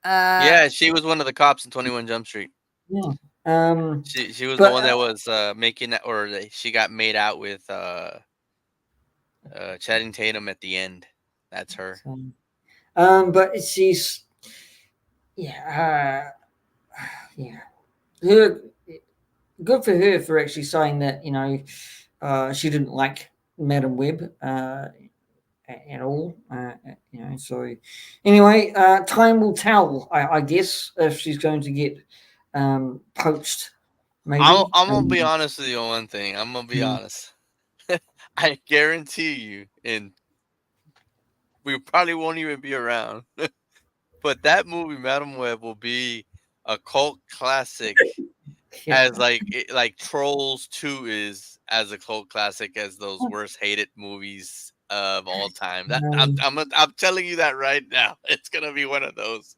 Yeah, she was one of the cops in 21 Jump Street. yeah. Um, She was the but one that was making that, or she got made out with Channing Tatum at the end. That's her. so, but she's yeah, yeah. Her good for her for actually saying that she didn't like Madam Web at all. So anyway, time will tell. I guess if she's going to get poached, maybe. I'm gonna be honest with you on one thing. I'm gonna be Mm, honest. I guarantee you, and we probably won't even be around. But that movie, Madam Web, will be a cult classic, yeah. as like Trolls 2 is as a cult classic as those worst hated movies of all time. That Um, I'm telling you that right now. It's gonna be one of those.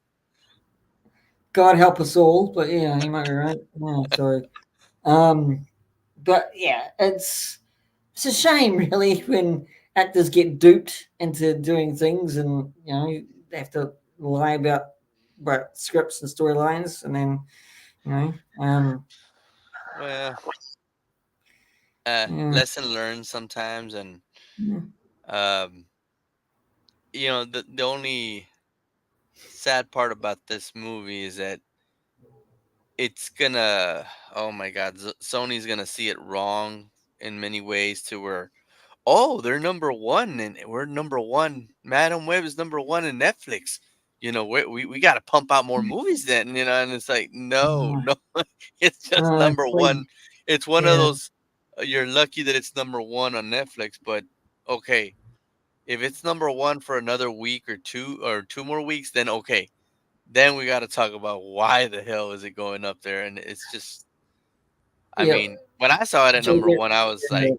God help us all, but yeah, you might be right. Yeah. So, um, but yeah, it's a shame, really, when actors get duped into doing things, and they have to lie about scripts and storylines, and then you know, um, Well, yeah, lesson learned sometimes, and yeah, um, the only sad part about this movie is that it's gonna, oh my god, Sony's gonna see it wrong in many ways, to where, oh, they're number one and we're number one. Madam Web is number one in Netflix. We got to pump out more movies then, and it's like, no, uh, no, it's just number one. please, It's one of yeah, those, you're lucky that it's number one on Netflix, but okay, if it's number one for another week or two more weeks, then okay. Then we got to talk about why the hell is it going up there. And it's just, I yeah, mean, when I saw it at so number one, I was like,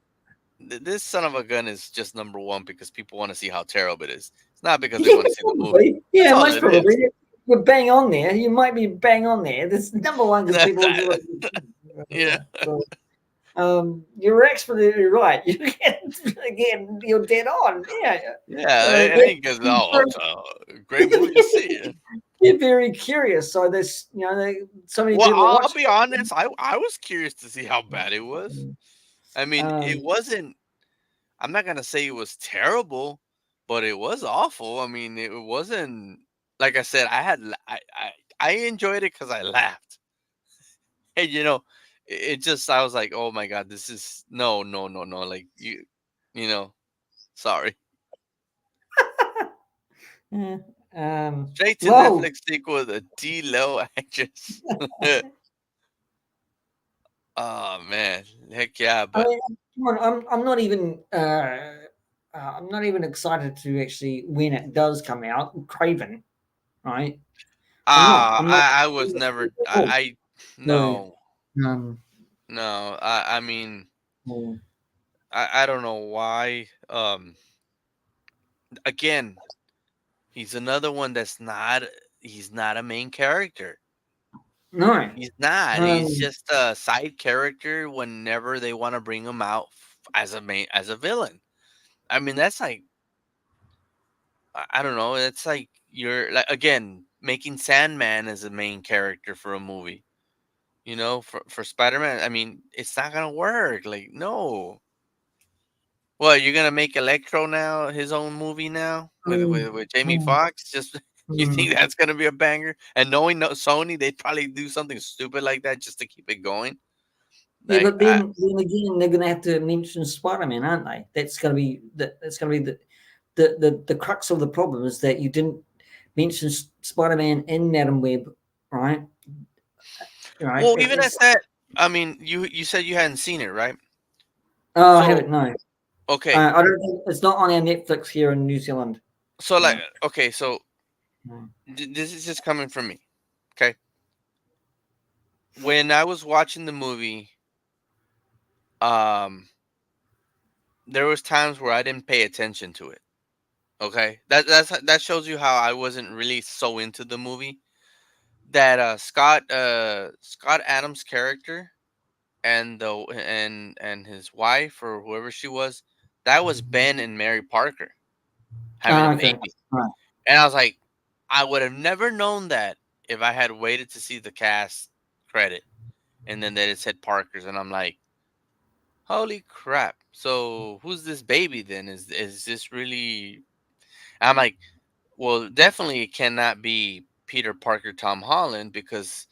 this son of a gun is just number one because people want to see how terrible it is. It's not because they yeah, want to see the movie. probably, That's yeah, all most it is. probably. You're bang on there. You might be bang on there. This number one because people do That- it. yeah, So, you're absolutely right. Again, you're dead on. Yeah. yeah. So It ain't because, oh, it's a great movie to see. they're very curious. So there's, so many Well, people are I'll watching. be honest. I was curious to see how bad it was. I mean, it Um, wasn't. I'm not gonna say it was terrible, but it was awful. I mean, it wasn't. Like I said, I enjoyed it because I laughed. And it just I was like, oh my god, this is no, no, no, no. Like you know, sorry. Yeah. Straight to Well, Netflix sequel, the D low actress. Oh man, heck yeah! I But mean, come on, I'm not even excited to actually when it does come out. Craven, right? I'm not. I'm not. I was never. Oh, I so, no, um, no. I mean, well, I don't know why. Again, he's another one that's not. He's not a main character. no. He's not. He's Um, just a side character whenever they want to bring him out as a main as a villain. I mean, that's like I don't know. It's like you're like again making Sandman as a main character for a movie. You know, for Spider Man. I mean, it's not gonna work. Like no. Well, you're gonna make Electro now his own movie now with um, with Jamie um, Foxx? Just you um, think that's gonna be a banger? And knowing Sony, they'd probably do something stupid like that just to keep it going. yeah, Like but then again, they're going to have to mention Spider Man, aren't they? That's going to be that's going to be the crux of the problem is that you didn't mention Spider Man in Madam Web, right? Right. well, even at that, I mean, you said you hadn't seen it, right? Oh, I So haven't. No, okay, I don't think it's not on our Netflix here in New Zealand. so like No. okay, so No. this is just coming from me. Okay, when I was watching the movie, um, there was times where I didn't pay attention to it. Okay, that shows you how I wasn't really so into the movie. That Scott Adams' character and his wife or whoever she was, that was Ben and Mary Parker having a Oh, okay. baby. Right. And I was like, I would have never known that if I had waited to see the cast credit and then that it said Parker's, and I'm like, holy crap! So who's this baby then? Is this really? I'm like, well, definitely it cannot be Peter Parker, Tom Holland, because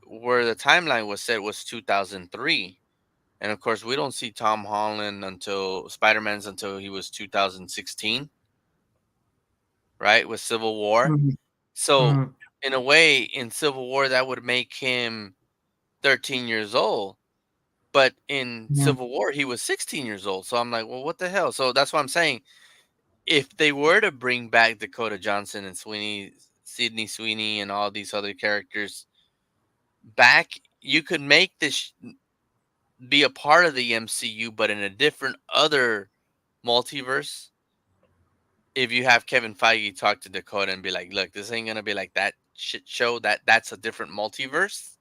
where the timeline was set was 2003, and of course we don't see Tom Holland until Spider-Man's until he was 2016, right? With Civil War. Mhm, So mhm, in a way, in Civil War, that would make him 13 years old. But in yeah, Civil War, he was 16 years old. So I'm like, well, what the hell? So that's what I'm saying. If they were to bring back Dakota Johnson and Sydney Sweeney, and all these other characters back, you could make this be a part of the MCU, but in a different other multiverse. If you have Kevin Feige talk to Dakota and be like, "Look, this ain't gonna be like that shit show. That's a different multiverse.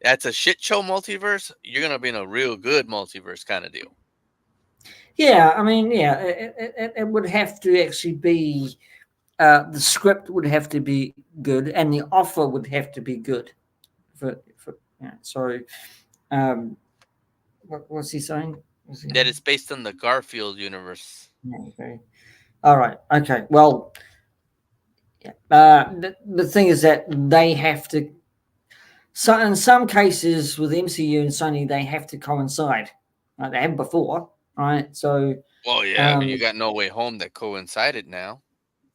That's a shit show multiverse. You're gonna be in a real good multiverse kind of deal." yeah. I mean, yeah, it would have to actually be the script would have to be good, and the offer would have to be good. For yeah. So, um, what's he saying? Was he, That it's based on the Garfield universe. yeah, okay. All right. Okay. Well, yeah. The thing is that they have to. So in some cases with MCU and Sony, they have to coincide. They have before, right? Well, yeah, Um, you got No Way Home that coincided now.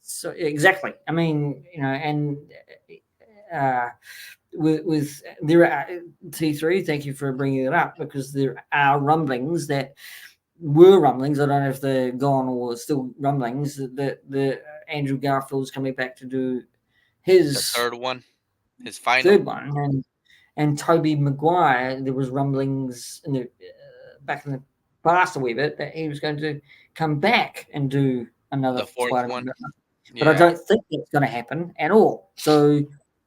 so exactly. I mean, and uh, with there are T3. Thank you for bringing it up because there are rumblings that were rumblings. I don't know if they're gone or still rumblings that the Andrew Garfield's coming back to do The his third one, his final. third one, and Toby Maguire. There was rumblings in the back in the past a wee bit that he was going to come back and do another The fourth Spider-Man, one. but I Yeah. don't think that's going to happen at all. So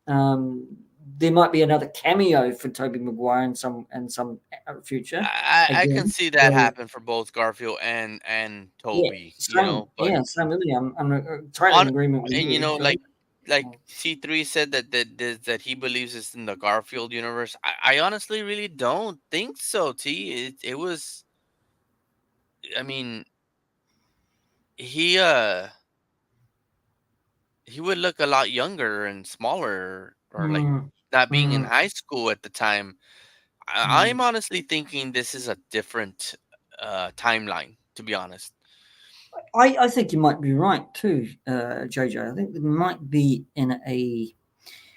um, there might be another cameo for Toby Maguire in some future I can again. see that So happen for both Garfield and yeah, Toby, same. but Yeah, same with me. I'm totally in on agreement with and you. So like C3 said that he believes it's in the Garfield universe. I honestly really don't think so. It was, I mean, he he would look a lot younger and smaller, or like mm, not being in mm, high school at the time. Mm. I'm honestly thinking this is a different timeline. To be honest, I think you might be right too, JJ. I think it might be in a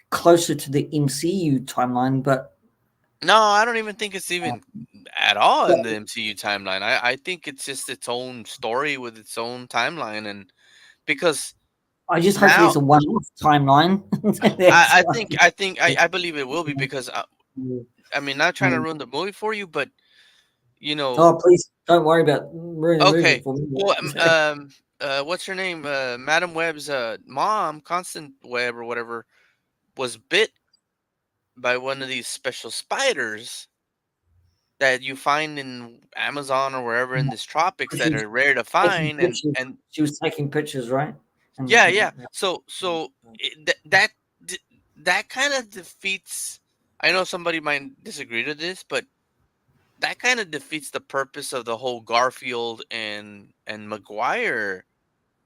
closer to the MCU timeline, no, I don't even think it's uh, even at all but in the MCU timeline. I think it's just its own story with its own timeline, and because I just hopefully now it's a one-off timeline. That's I why. think I believe it will be because I mean, not trying to Um, ruin the movie for you, but you know, oh, please don't worry about ruining the movie okay. for me. Well, what's her name? Madam Web's mom, Constant Web or whatever, was bit by one of these special spiders that you find in Amazon or wherever in this tropics She that was are rare to taking find, pictures. and She was taking pictures, right? yeah, yeah. And So that that kind of defeats. I know somebody might disagree to this, but that kind of defeats the purpose of the whole Garfield and Maguire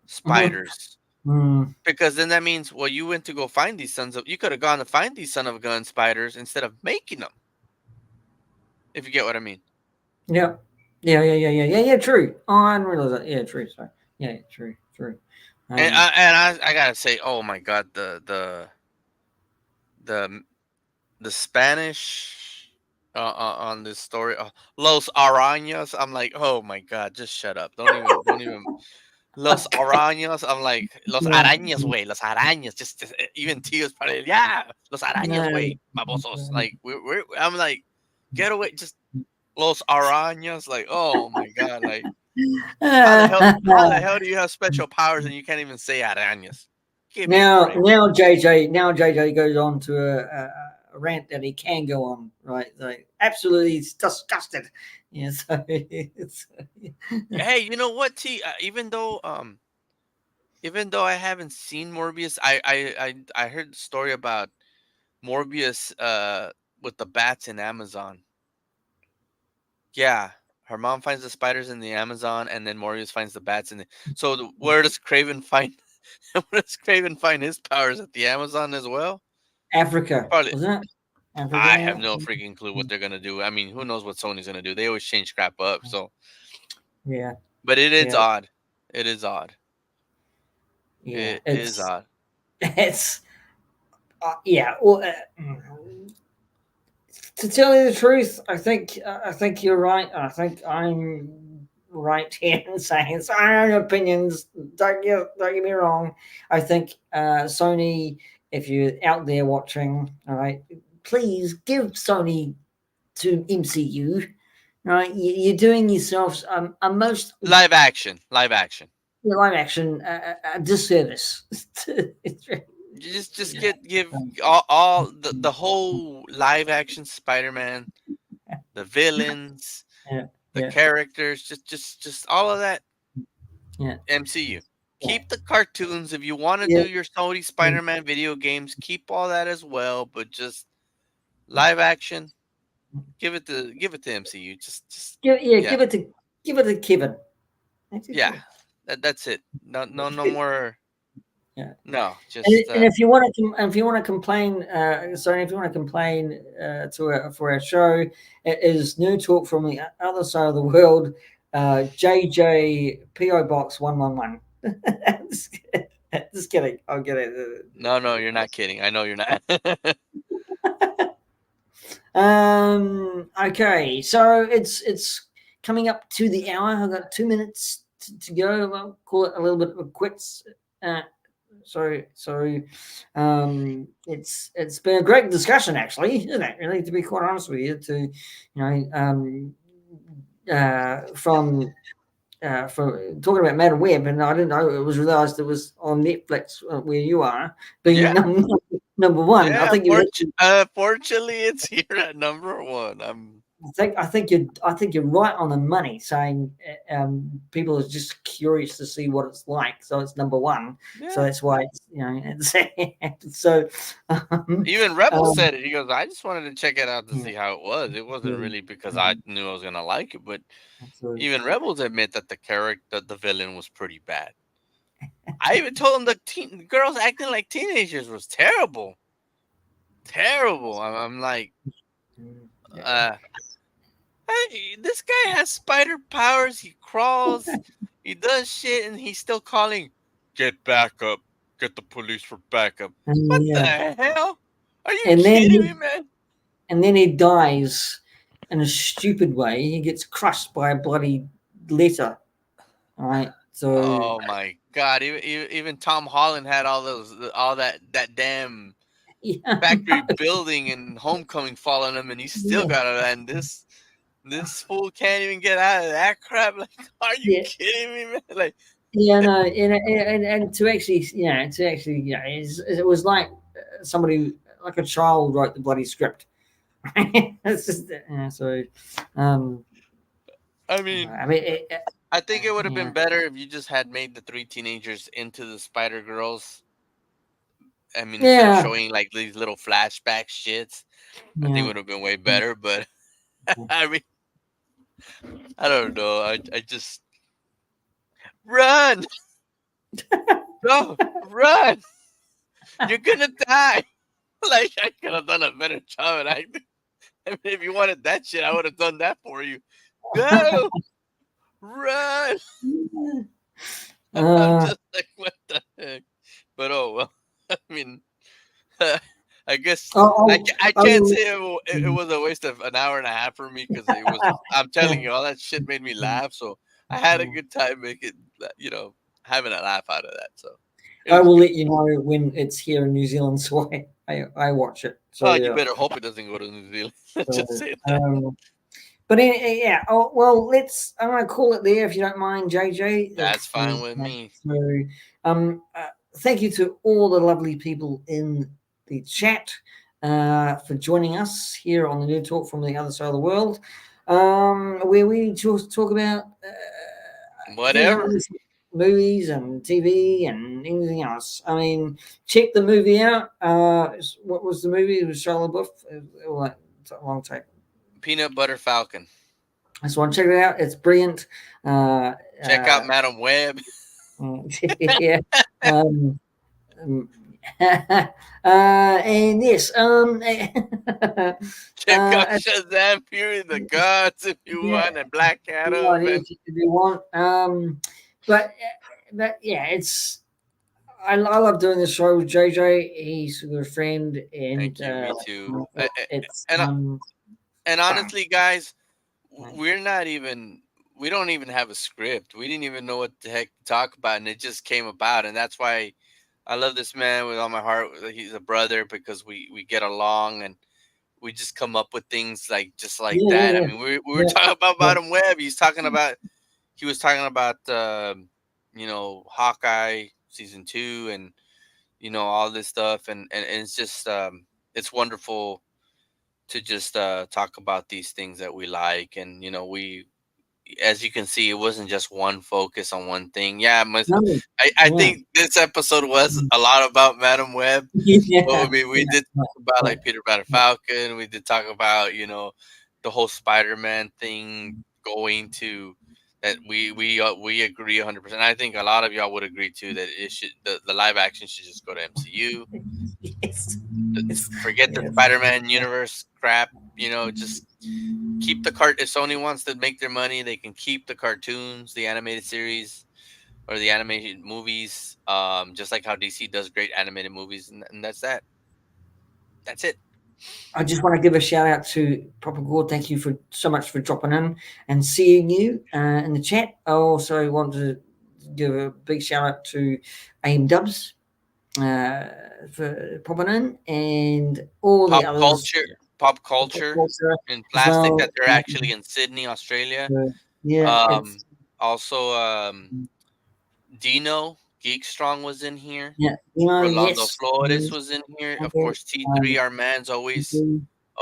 Mhm. spiders. Mm, Because then that means, well, you went to go find these sons of. You could have gone to find these son of a gun spiders instead of making them. If you get what I mean. yeah, yeah. True. Oh, I didn't realize that. Yeah, true. Sorry. Yeah, true, true. And Um, I gotta say, oh my god, the the Spanish on this story, Los Arañas. I'm like, oh my god, just shut up. Don't even. Los Arañas. I'm like, Los yeah, Arañas, way. Los Arañas. Just even Tio's probably, yeah, Los Arañas, no. way. Babosos. Like, I'm like, get away. Just Los Arañas. Like, oh my god. Like, how the hell do you have special powers and you can't even say Arañas? Give me a Now, break. now JJ goes on to a rant that he can go on, right? Like, absolutely disgusted. Yeah, so it's Hey, you know what, T? Even though I haven't seen Morbius, I heard the story about Morbius with the bats in Amazon. Yeah, her mom finds the spiders in the Amazon, and then Morbius finds the bats in the. So where does Craven find? Where does Craven find his powers at the Amazon as well? Africa, Probably. wasn't it? Africa, I have yeah. no freaking clue what they're gonna do. I mean, who knows what Sony's gonna do? They always change crap up. So, Yeah, but it is yeah, odd. It is odd. yeah. It is odd. It's yeah. Well, to tell you the truth, I think you're right. I think I'm right here in saying it's our own opinions. Don't get me wrong. I think Sony, if you're out there watching, all right, please give Sony to MCU. Right, you're doing yourselves a most Live action. Live action. live action disservice. It's really- Just give all the whole live action Spider-Man, the villains, yeah, the yeah, characters, just all of that yeah, MCU. yeah, Keep the cartoons if you want to yeah. do your Sony Spider-Man video games. Keep all that as well, but just live action. Give it to MCU. Yeah, Give it to Kevin. That's it, yeah. Kevin. That's it. No more. Yeah. No, And, just and if you want to, if you want to complain, sorry, if you want to complain for our show, it is new talk from the other side of the world. JJ PO Box 111. Just kidding. I'll get it. no. You're not kidding. I know you're not. Okay, so it's coming up to the hour. I've got 2 minutes to go. I'll call it a little bit of quits. Uh, so it's been a great discussion, actually, isn't it? Really, to be quite honest with you, to from for talking about Madam Web, and I didn't know it was realised it was on Netflix where you are, being Yeah, number one. I yeah. think you Fortunately, it's here at number one. I think you're right on the money. Saying people are just curious to see what it's like, so it's number one. So Yeah. that's why it's so. Um, Even Rebel um, said it. He goes, I just wanted to check it out to yeah, see how it was. It wasn't yeah, really because I um, knew I was gonna like it, but absolutely. even Rebels admit that the villain was pretty bad. I even told him the girls acting like teenagers was terrible, terrible. I'm like, Yeah. Uh, hey, this guy has spider powers. He crawls. He does shit, and he's still calling. Get backup. Get the police for backup. What the Yeah. hell? Are you And then kidding me, he man? and then he dies in a stupid way. He gets crushed by a bloody letter. Right. So Oh my god! Even Tom Holland had all that damn yeah, factory building and Homecoming fall on him, and he still yeah, got to land this fool can't even get out of that crap. Like, are you yeah. kidding me, man? Like, Yeah, no, and to actually, it was like somebody, like a child, wrote the bloody script. It's just, so, um, I mean, I mean, I think it would have yeah, been better if you just had made the three teenagers into the Spider Girls. I mean, instead of yeah, showing like these little flashback shits, I think it yeah, would have been way better. But I mean, I don't know. I just run, go, run. You're gonna die. Like I could have done a better job at acting. I mean, if you wanted that shit, I would have done that for you. Go, run. I'm uh, just like, what the heck? But oh well. I mean, I guess I can't say it was a waste of an hour and a half for me because it was. I'm telling you, all that shit made me laugh. So I had a good time making, having a laugh out of that. So it I was will good. let you know when it's here in New Zealand, so I watch it. So Oh, you yeah, better hope it doesn't go to New Zealand. Let's so, just say that. um, but yeah. Oh, well, I'm going to call it there if you don't mind, JJ. That's fine with me. So, thank you to all the lovely people in the chat for joining us here on the New Talk from the Other Side of the World, where we talk about things like Whatever. this, movies and TV and anything else. I mean, check the movie out. What was the movie? It was Shia LaBeouf. It's a long time. Peanut Butter Falcon. So check it out. It's brilliant. Uh, Check out uh, Madam Web. yeah. Um, um, and yes. Check out Uh, Shazam Fury the Gods if you yeah. want, and Black What Adam, and if you want. But yeah, it's. I love doing this show with JJ. He's a good friend, and thank you, me too. it's And and fun. honestly, guys, Right? we're not even. We don't even have a script. We didn't even know what the heck to talk about, and it just came about. And that's why I love this man with all my heart. He's a brother because we get along, and we just come up with things like just like Yeah, that. I yeah, mean, we were yeah, talking about yeah. Bottom Web. He was talking about Hawkeye season 2 and all this stuff, and it's just it's wonderful to just talk about these things that we like, and we as you can see, it wasn't just one focus on one thing. Yeah, No, I yeah, think this episode was a lot about Madam Web. Well, I yeah, mean, we yeah, did talk about yeah. like Peter Pan Falcon. We did talk about the whole Spider-Man thing going to that we agree 100%. I think a lot of y'all would agree too that the live action should just go to MCU. Yes, yes, Forget the yes. Spider-Man universe crap. Just keep the cart. If Sony wants to make their money, they can keep the cartoons, the animated series, or the animated movies. Just like how DC does great animated movies, and that's that. That's it. I just want to give a shout out to Proper Gore. Thank you for so much for dropping in and seeing you in the chat. I also want to give a big shout out to AIM Dubs uh, for popping in and all the pop others, culture pop Pop culture Culture in as plastic well. that they're actually in Sydney, Australia. Yeah, it's Also, Dino Geek Strong was in here. yeah, Rolando yes, Flores yes, was in here. Of okay. course, T3, our man's always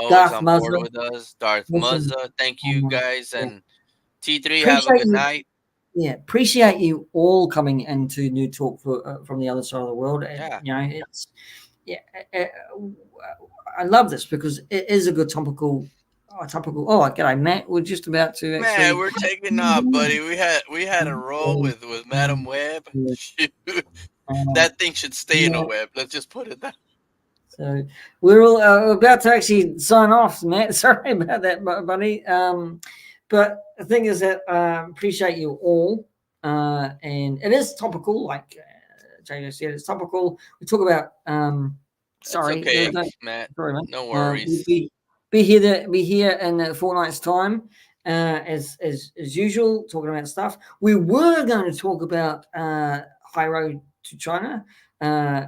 Darth on board Muzza, with us. Darth listen, Muzza, thank you guys, yeah. and T3, have a Appreciate good you. night. Yeah, appreciate you all coming into New Talk from the other side of the world, and Yeah, it's yeah, uh, I love this because it is a good topical. Oh, g'day, Matt. We're just about to man, actually. we're taking off, buddy. We had a roll with Madam Web. Shoot, Um, that thing should stay in a yeah, web. Let's just put it that. So we're all about to actually sign off, Matt. Sorry about that, buddy. But the thing is that appreciate you all, and it is topical, like Jay said, it's topical. We talk about. That's Sorry, okay, don't, Matt. sorry, man. No We'll worries. be here in a fortnight's time, as usual, talking about stuff. We were going to talk about High Road to China. Uh,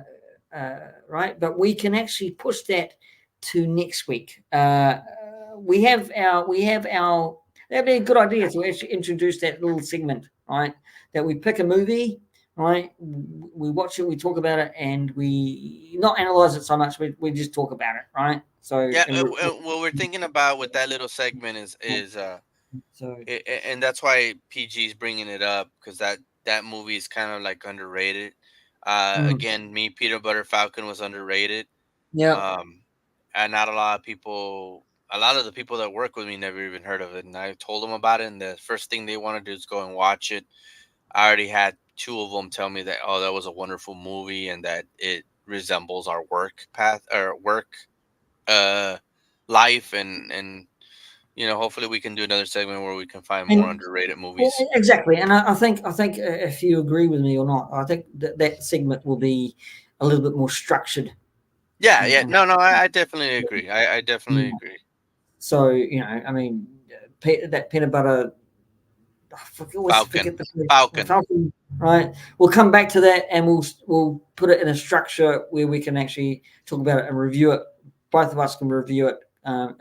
right? But we can actually push that to next week. We have our. That'd be a good idea to actually introduce that little segment, right? That we pick a movie, right? We watch it, we talk about it, and we not analyze it so much. We just talk about it, right? So Yeah, and what we're thinking about with that little segment so and that's why PG's bringing it up because that movie is kind of like underrated. mm, Again, me Peanut Butter Falcon was underrated. yeah. Um, and not a lot of people, a lot of the people that work with me never even heard of it. And I told them about it, and the first thing they want to do is go and watch it. I already had two of them tell me that oh, that was a wonderful movie and that it resembles our work path or work uh life and hopefully we can do another segment where we can find more And underrated well, movies. exactly, and I think if you agree with me or not, I think that segment will be a little bit more structured. Yeah, And, yeah, and no, I definitely agree. I definitely mm, agree. so I mean, that peanut butter. I always Falcon, forget the Falcon. Falcon, right? We'll come back to that, and we'll put it in a structure where we can actually talk about it and review it. Both of us can review it.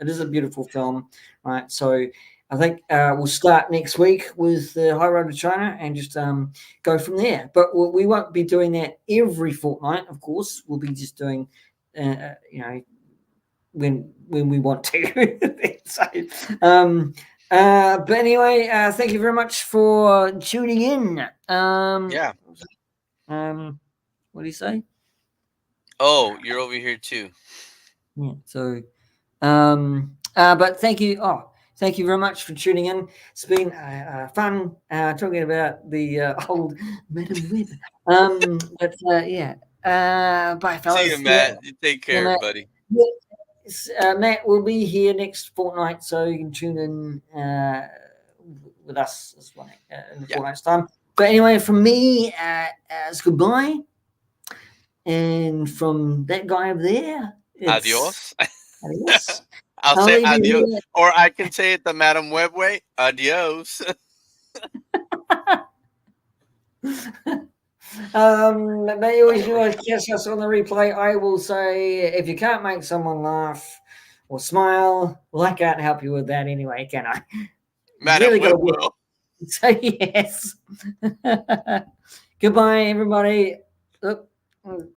It is a beautiful film, right? So I think we'll start next week with the High Road to China and just go from there. But we won't be doing that every fortnight, of course. We'll be just doing, when we want to. So, but anyway, thank you very much for tuning in. Yeah. What do you say? Oh, you're over here too. Yeah. So, but thank you. Oh, thank you very much for tuning in. It's been fun talking about the old Madam Web. But yeah. Bye, See you, fellas. Yeah. Matt. You take Yeah, care, mate. buddy. Yeah. Matt will be here next fortnight, so you can tune in with us this one in the Yeah. fortnight's time. But anyway, from me, it's goodbye, and from that guy over there, it's Adios. adios. I'll I'll say leave adios, you or I can say it the Madam Web way. Adios. here. Maybe we should catch us on the replay. I will say if you can't make someone laugh or smile, well, I can't help you with that anyway, can I? You Madam really got Web to will. say yes. Goodbye, everybody. Oop.